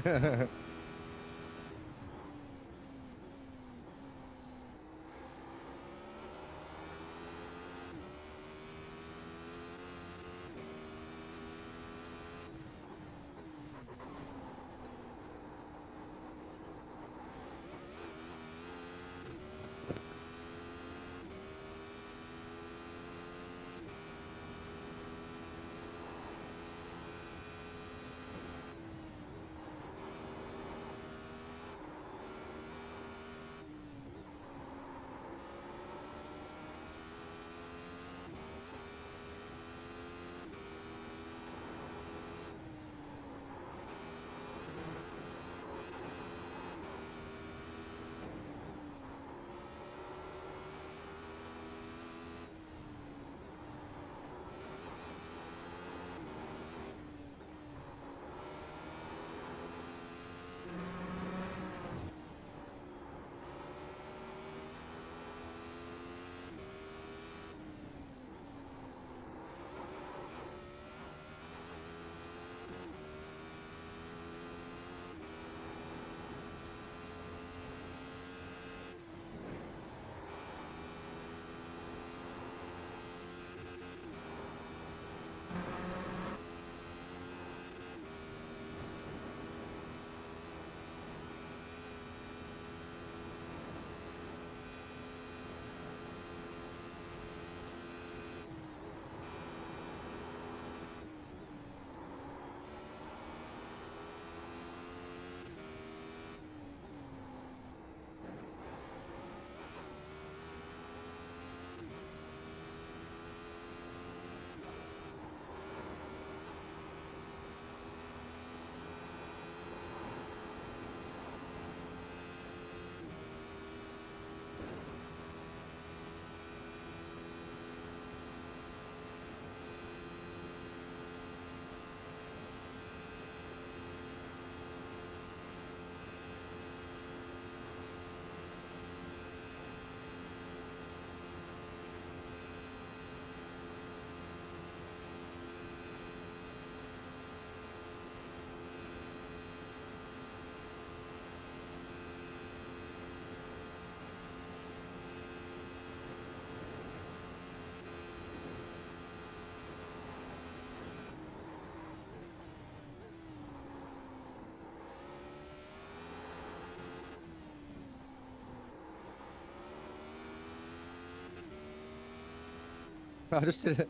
I just did it.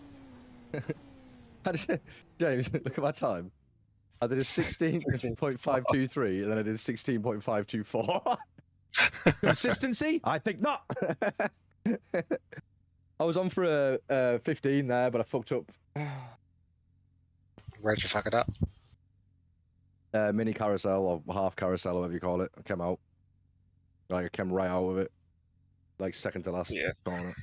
James, look at my time. I did a 16.523 and then I did 16.524. Consistency? I think not. I was on for a 15 there, but I fucked up. Where'd you fuck it up? Mini carousel or half carousel, whatever you call it. I came out. Like, I came right out of it. Like, second to last corner.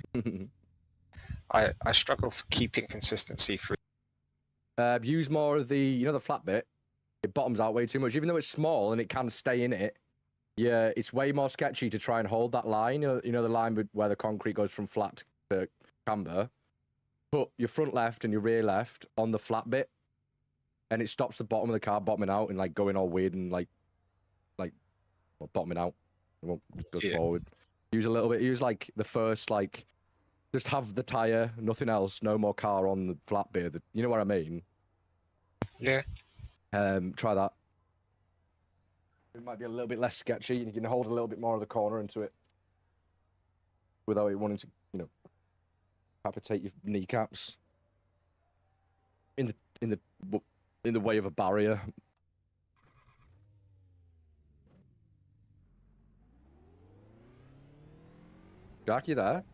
I struggle for keeping consistency through. Use more of the, the flat bit. It bottoms out way too much. Even though it's small and it can stay in it, yeah, it's way more sketchy to try and hold that line. You know the line where the concrete goes from flat to camber. Put your front left and your rear left on the flat bit, and it stops the bottom of the car bottoming out and like going all weird and like bottoming out. It won't just go forward. Use a little bit. Use like the first just have the tire, nothing else, no more car on the flat bit. You know what I mean? Yeah. Try that. It might be a little bit less sketchy, and you can hold a little bit more of the corner into it without it wanting to, capitate your kneecaps in the way of a barrier. Jack, you there?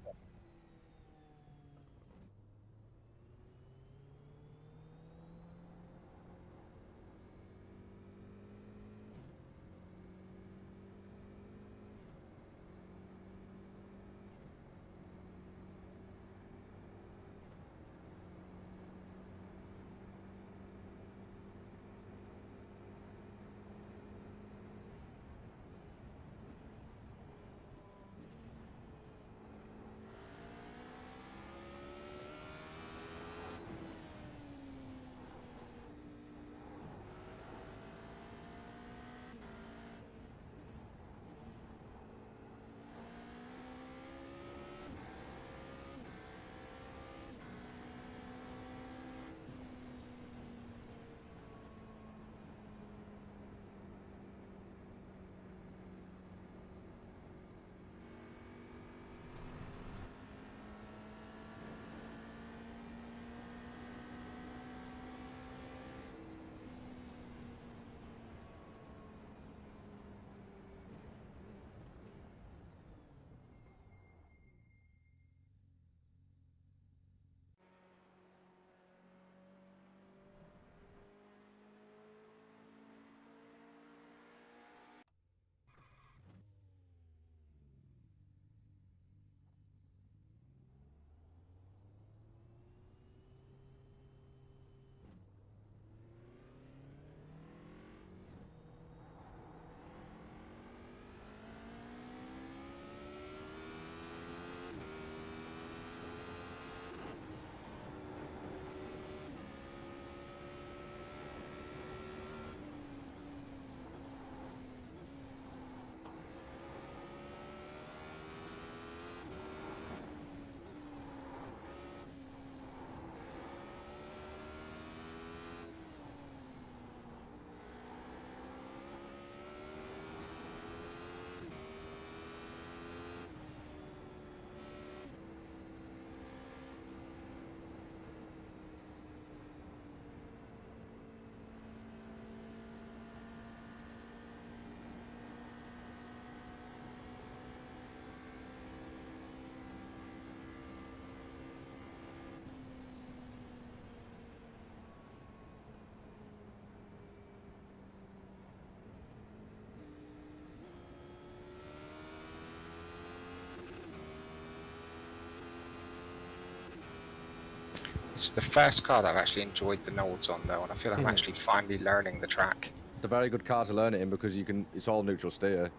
It's the first car that I've actually enjoyed the Nords on though, and I feel like I'm Mhm. actually finally learning the track. It's a very good car to learn it in because it's all neutral steer.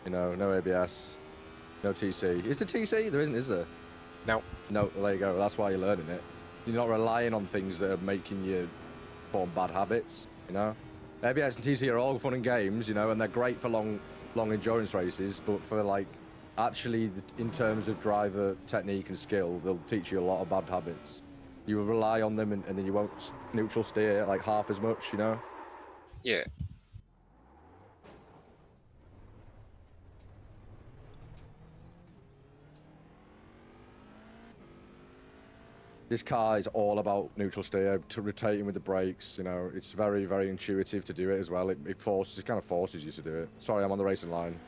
You know, no ABS, no TC. Is there TC? There isn't, is there? No. No, well, there you go. That's why you're learning it. You're not relying on things that are making you form bad habits, you know? ABS and TC are all fun and games, you know, and they're great for long endurance races, but for, like, actually, in terms of driver technique and skill, they'll teach you a lot of bad habits. You will rely on them, and then you won't neutral steer, like, half as much, you know? Yeah. This car is all about neutral steer, to rotating with the brakes, you know, it's very, very intuitive to do it as well. It kind of forces you to do it. Sorry, I'm on the racing line.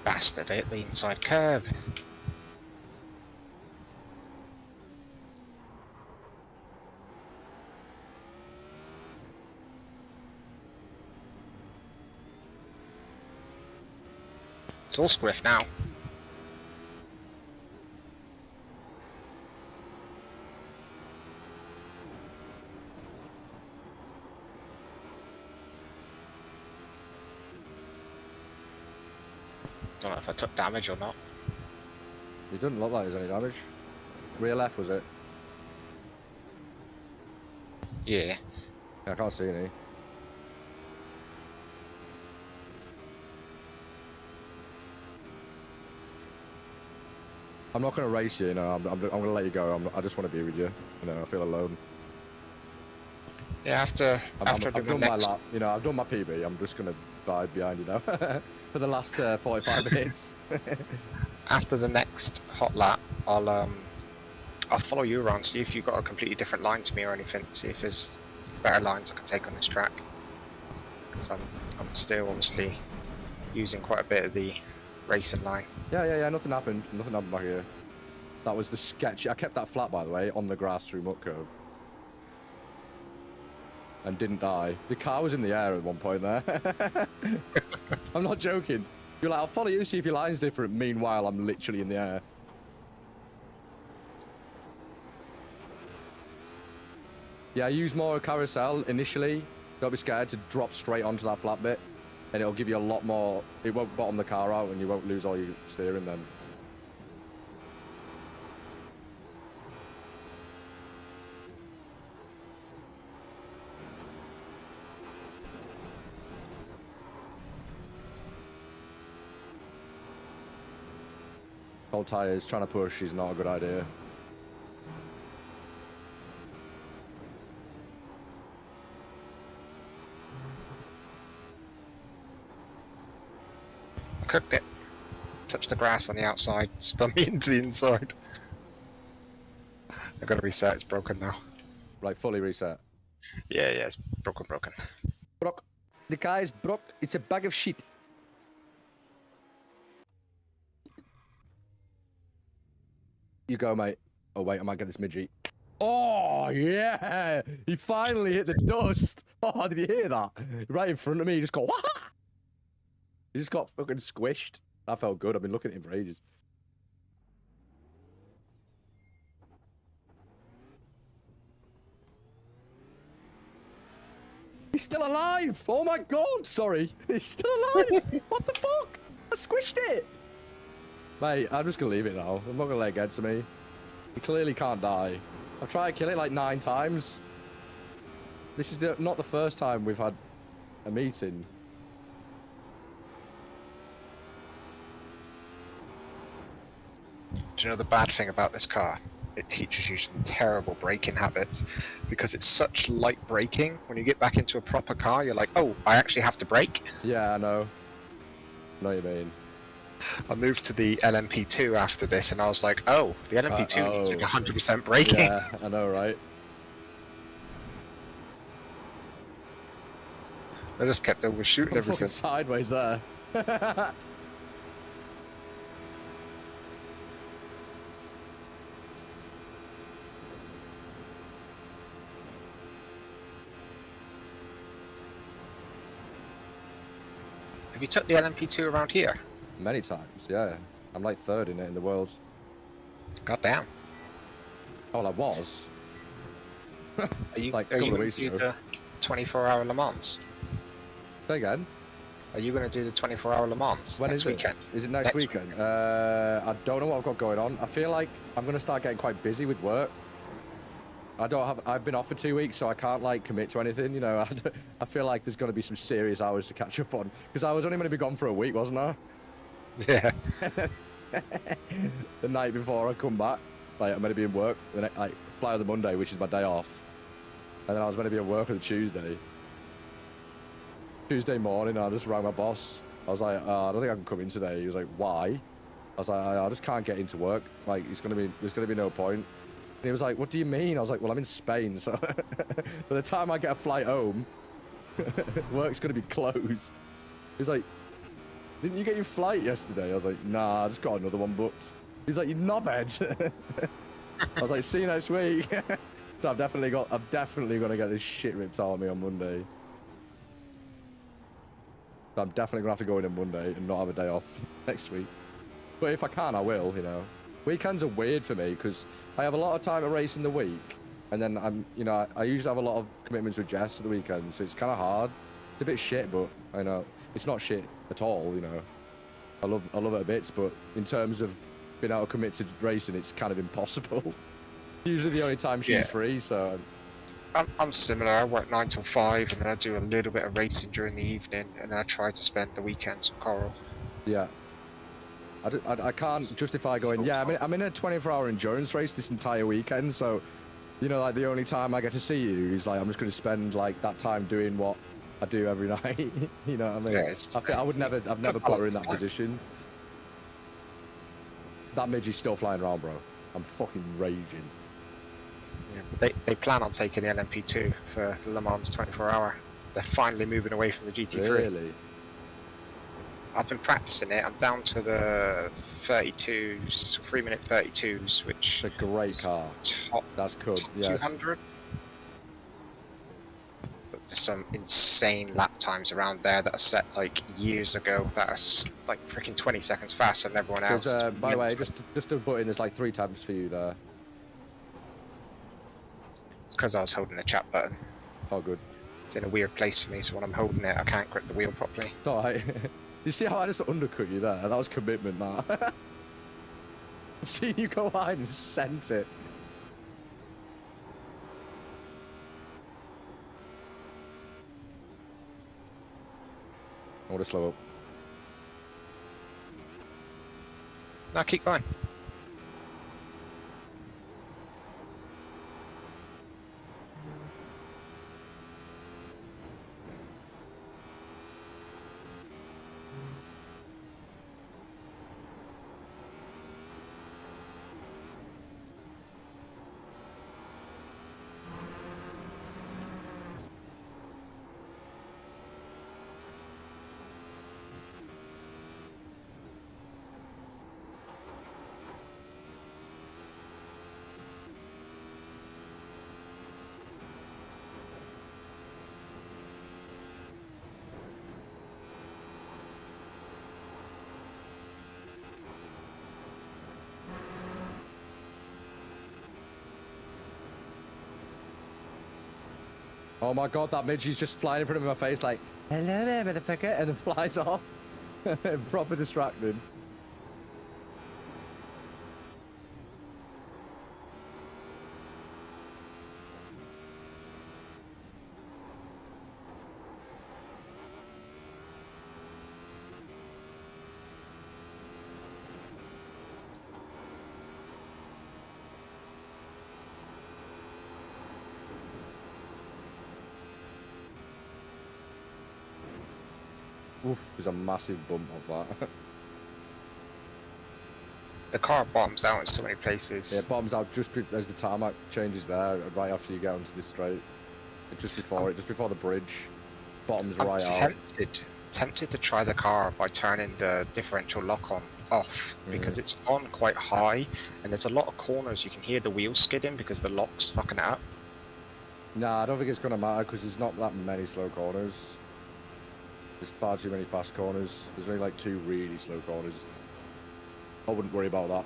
Bastard, hit the inside curb. It's all squiff now. Don't know if I took damage or not. It doesn't look like there's any damage. Rear left, was it? Yeah. I can't see any. I'm not going to race you, you know. I'm going to let you go. I just want to be with you. You know, I feel alone. Yeah, after I've doing done the my next, lap. You know, I've done my PB. I'm just going to ride behind you now for the last 45 minutes. after the next hot lap, I'll follow you around, see if you've got a completely different line to me or anything. See if there's better lines I can take on this track. Because I'm still obviously using quite a bit of the racing line. Yeah. Nothing happened. Nothing happened back here. That was the sketch. I kept that flat, by the way, on the grass through Mutt Cove. And didn't die. The car was in the air at one point there. I'm not joking. You're like, I'll follow you, see if your line's different. Meanwhile, I'm literally in the air. Yeah, use more carousel initially. Don't be scared to drop straight onto that flat bit. And it'll give you a lot more. It won't bottom the car out and you won't lose all your steering then. Cold tyres, trying to push is not a good idea. I cooked it. Touched the grass on the outside, spun me into the inside. I've got to reset, it's broken now. Like fully reset. Yeah, it's broken. Brock. The car is broke. It's a bag of shit. You go, mate. Oh, wait, I might get this midget. Oh, yeah! He finally hit the dust. Oh, did you hear that? Right in front of me, he just got, wah! He just got fucking squished. That felt good. I've been looking at him for ages. He's still alive! Oh my god, sorry. He's still alive! What the fuck? I squished it! Mate, I'm just gonna leave it now. I'm not gonna let it get to me. He clearly can't die. I've tried to kill it like 9 times. This is not the first time we've had a meeting. Do you know the bad thing about this car? It teaches you some terrible braking habits because it's such light braking. When you get back into a proper car, you're like, oh, I actually have to brake. Yeah, I know. I know what you mean. I moved to the LMP2 after this, and I was like, oh, the LMP2 needs like 100% braking. Yeah, I know, right? I just kept overshooting I'm fucking everything. sideways there. Have you took the LMP2 around here? Many times, yeah. I'm like third in it in the world. God damn. Oh, well, I was. Are you, Like, are a you couple of going weeks to do ago. the 24-hour Le Mans? Say again. Are you going to do the 24-hour Le Mans When next is it? weekend? Is it next Next weekend? I don't know what I've got going on. I feel like I'm going to start getting quite busy with work. I've been off for 2 weeks, so I can't like commit to anything, you know. I feel like there's going to be some serious hours to catch up on. Because I was only going to be gone for a week, wasn't I? Yeah. The night before I come back, like I'm going to be in work, like fly on the Monday, which is my day off. And then I was going to be at work on the Tuesday. Tuesday morning, I just rang my boss. I was like, I don't think I can come in today. He was like, why? I was like, I just can't get into work. Like, there's gonna be no point. And he was like, what do you mean? I was like, well, I'm in Spain, so by the time I get a flight home, work's gonna be closed. He's like, didn't you get your flight yesterday? I was like, nah, I just got another one booked. He's like, you knobhead. I was like, see you next week. So I'm definitely gonna get this shit ripped out of me on Monday. So I'm definitely gonna have to go in on Monday and not have a day off next week. But if I can, I will, you know. Weekends are weird for me because I have a lot of time to race in the week, and then I usually have a lot of commitments with Jess at the weekend, so it's kind of hard. It's a bit shit, but I know it's not shit at all, you know. I love it a bit, but in terms of being able to commit to racing, it's kind of impossible. Usually the only time she's free, so. I'm similar. I work 9 till 5, and then I do a little bit of racing during the evening, and then I try to spend the weekends with Coral. Yeah. I can't justify going, yeah, I'm in a 24-hour endurance race this entire weekend, so, you know, like, the only time I get to see you is, like, I'm just going to spend, like, that time doing what I do every night, you know what I mean? Yeah, I've never put her in that position. That midget's still flying around, bro. I'm fucking raging. Yeah, but they plan on taking the LMP2 for the Le Mans 24-hour. They're finally moving away from the GT3. Really? I've been practicing it. I'm down to the 32s, 3-minute 32s, which it's a great car. That's cool. Yes. 200. But there's some insane lap times around there that are set like years ago that are like freaking 20 seconds faster than everyone else. By the way, just to put in, there's like 3 tabs for you there. It's because I was holding the chat button. Oh, good. It's in a weird place for me, so when I'm holding it, I can't grip the wheel properly. It's alright. You see how I just undercut you there? That was commitment, that. Seeing you go wide and sent it. I want to slow up. No, keep going. Oh my god, that midget's just flying in front of my face like, hello there, motherfucker, and then flies off. Proper distracted. Oof, there's a massive bump of that. The car bottoms out in so many places. Yeah, it bottoms out just as the tarmac changes there, right after you get onto the straight. Just before the bridge. bottoms I'm right out. tempted to try the car by turning the differential lock on off because it's on quite high and there's a lot of corners you can hear the wheels skidding because the lock's fucking it up. Nah, I don't think it's going to matter because there's not that many slow corners. There's far too many fast corners. There's only like 2 really slow corners. I wouldn't worry about that.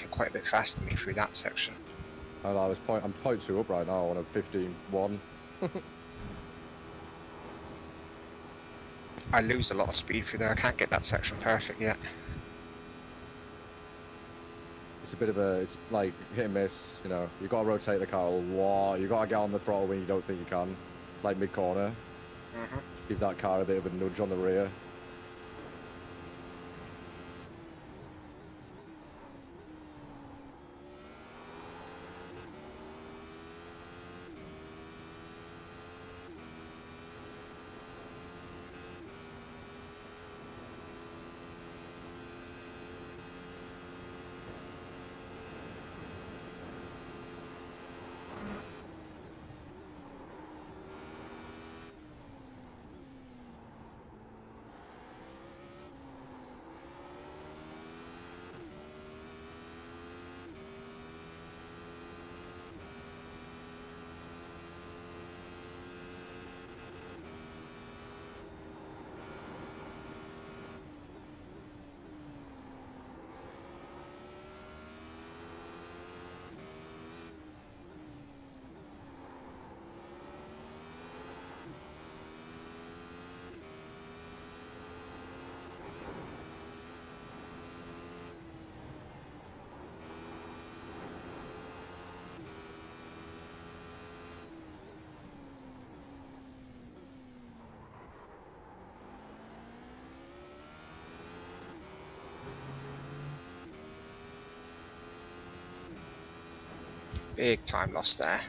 You're quite a bit faster than me through that section. I'm 0.2 up right now on a 15.1. I lose a lot of speed through there. I can't get that section perfect yet. It's a bit of it's like hit and miss, you know. You got to rotate the car a lot. You got to get on the throttle when you don't think you can, like mid corner. Give that car a bit of a nudge on the rear. Big time loss there.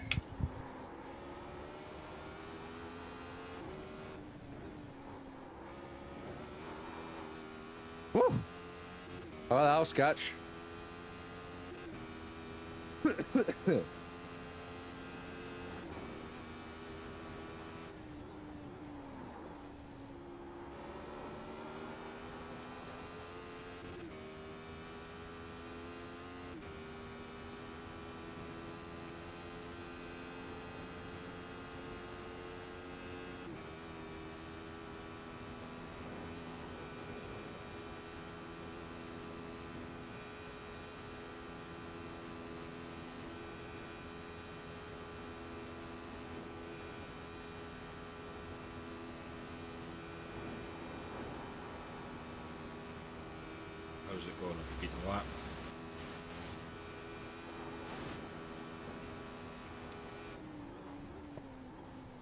Woo! Oh, that was sketch. How's it going? Have you beaten the lap?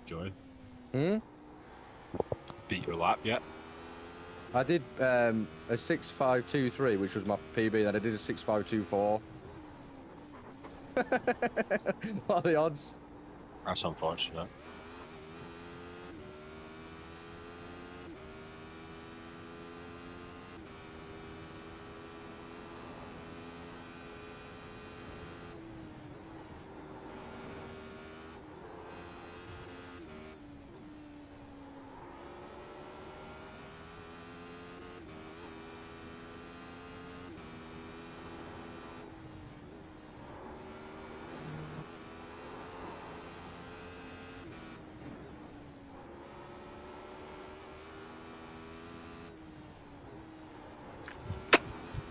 Joy, beat your lap yet? I did a 6.523, which was my PB, then I did a 6.524. What are the odds? That's unfortunate.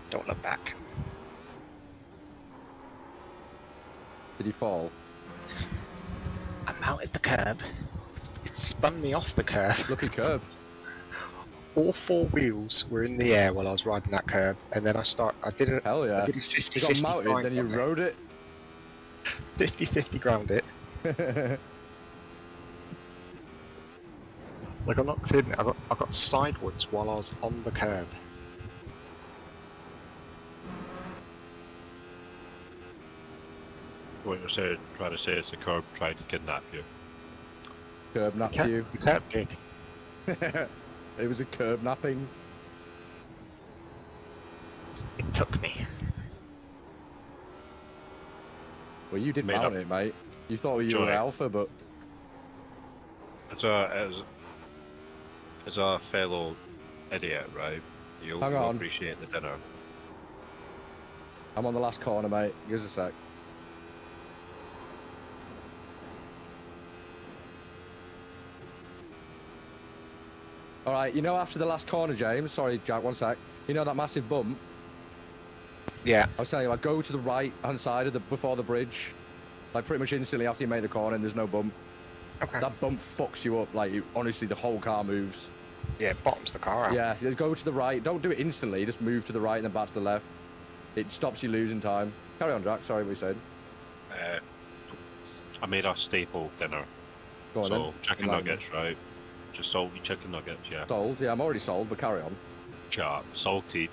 Don't look back. Did he fall? out at the curb. It spun me off the curb. Lucky curb. All four wheels were in the air while I was riding that curb, and then I did a Hell yeah. I did a 50-50 You got mounted, grind then you on it. rode it. 50-50 ground it. Like, I'm not kidding. I got sideways while I was on the curb. What you're trying to say is the curb tried to kidnap you. Curb napped you. The curb did. It was a curb napping. It took me. Well, you did Made mount up. it, mate. You thought you Joy. were alpha, but As a fellow idiot, right? You'll Hang on. appreciate the dinner. I'm on the last corner, mate. Give us a sec. All right, you know after the last corner, James. Sorry, Jack. One sec. You know that massive bump? Yeah. I was telling you, I go to the right hand side of before the bridge, like pretty much instantly after you make the corner, and there's no bump. Okay. That bump fucks you up. Like, honestly, the whole car moves. Yeah, it bottoms the car out. Yeah, you go to the right. Don't do it instantly. Just move to the right and then back to the left. It stops you losing time. Carry on, Jack. Sorry, what you said. I made a staple dinner. Go on So then. chicken Enlighten me. nuggets, right? Just salty chicken nuggets, yeah. Sold. Yeah, I'm already sold, but carry on. Chat, salted,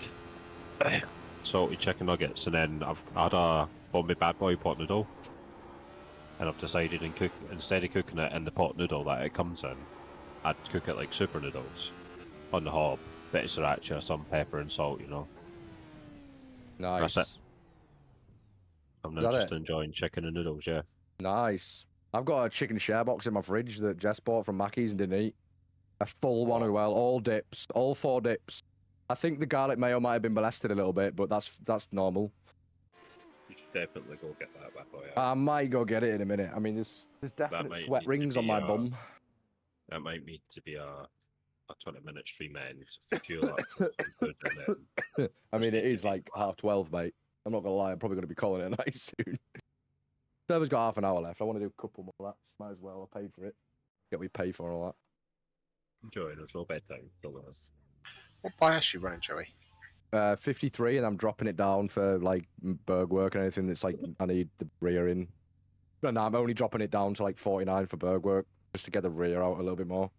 salty chicken nuggets, and then I've had a Bombay Bad Boy pot noodle, and I've decided instead of cooking it in the pot noodle that it comes in, I'd cook it like super noodles on the hob, bit of sriracha, some pepper and salt, you know. Nice. That's it. I'm Is now that just it? enjoying chicken and noodles, yeah. Nice. I've got a chicken share box in my fridge that Jess bought from Mackey's and didn't eat. A full one as well, all dips, all 4 dips. I think the garlic mayo might have been molested a little bit, but that's normal. You should definitely go get that bad boy. Yeah. I might go get it in a minute. I mean, there's definite might sweat need to rings on be, my bum. That might need to be a 20-minute stream end to fuel up some food in it. I mean, Just it need is to be- like 12:30, mate. I'm not gonna lie. I'm probably gonna be calling it a night soon. Server's got half an hour left. I want to do a couple more laps. Might as well. I paid for it. Get what we pay for and all that. Joey, there's no bedtime. Don't worry. What bias you running, Joey? 53, and I'm dropping it down for like berg work and anything that's like I need the rear in. But no, I'm only dropping it down to like 49 for berg work just to get the rear out a little bit more.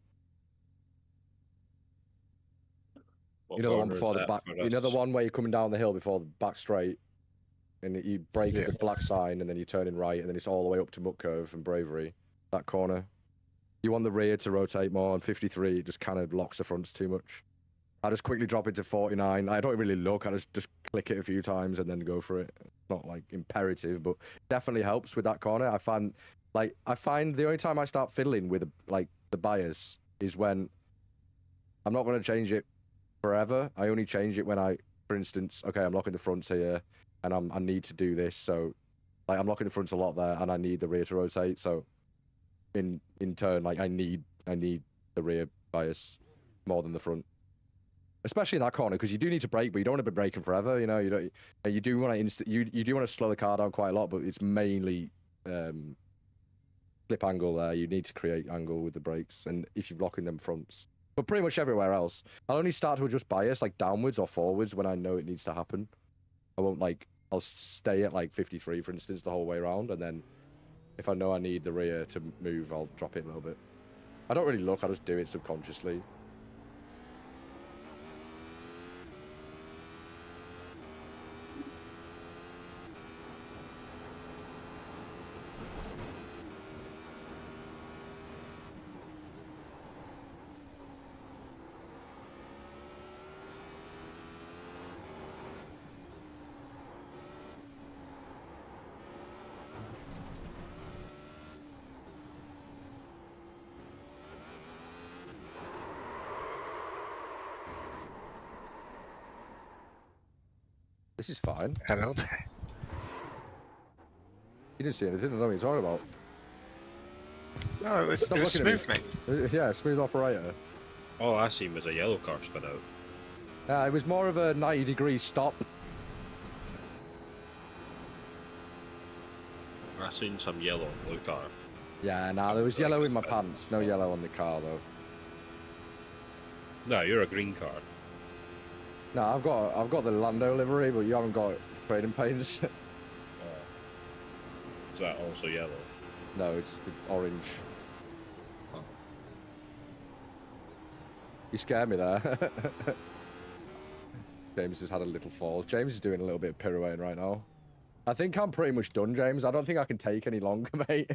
What You know the one corner is before the that back. for You know the us? one where you're coming down the hill before the back straight, and you break at Yeah. the black sign, and then you turn in right, and then it's all the way up to Muck Curve and Bravery. That corner. You want the rear to rotate more. On 53, it just kind of locks the fronts too much. I just quickly drop it to 49. I don't really look. I just click it a few times and then go for it. Not like imperative, but definitely helps with that corner. I find the only time I start fiddling with like the bias is when I'm not going to change it forever. I only change it when for instance, okay, I'm locking the fronts here, and I need to do this. So, like, I'm locking the fronts a lot there, and I need the rear to rotate. So, in turn, like, I need the rear bias more than the front, especially in that corner, because you do need to brake, but you don't want to be braking forever. You know, you do want to you do want to slow the car down quite a lot, but it's mainly flip angle there. You need to create angle with the brakes, and if you're locking them fronts. But pretty much everywhere else, I'll only start to adjust bias like downwards or forwards when I know it needs to happen. I won't I'll stay at like 53, for instance, the whole way around, and then if I know I need the rear to move, I'll drop it a little bit. I don't really look, I just do it subconsciously. This is fine. Hello. You didn't see anything, I don't know what you're talking about. No, it was Stop looking at smooth, mate. Yeah, smooth operator. All I seen was a yellow car spin out. It was more of a 90-degree stop. I seen some yellow and blue car. Yeah, nah, there was yellow in my pants. No yellow on the car, though. No, you're a green card. No, I've got the Lando livery, but you haven't got trading paints. Is that also yellow? No, it's the orange. Oh. You scared me there. James has had a little fall. James is doing a little bit of pirouetting right now. I think I'm pretty much done, James. I don't think I can take any longer, mate.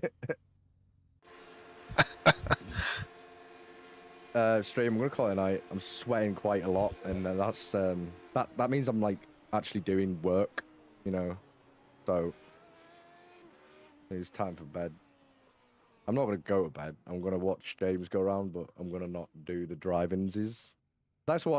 Stream, I'm gonna call it a night. I'm sweating quite a lot, and that's that means I'm like actually doing work, you know. So it's time for bed. I'm not gonna go to bed. I'm gonna watch James go around, but I'm gonna not do the drive-ins. Thanks for watching.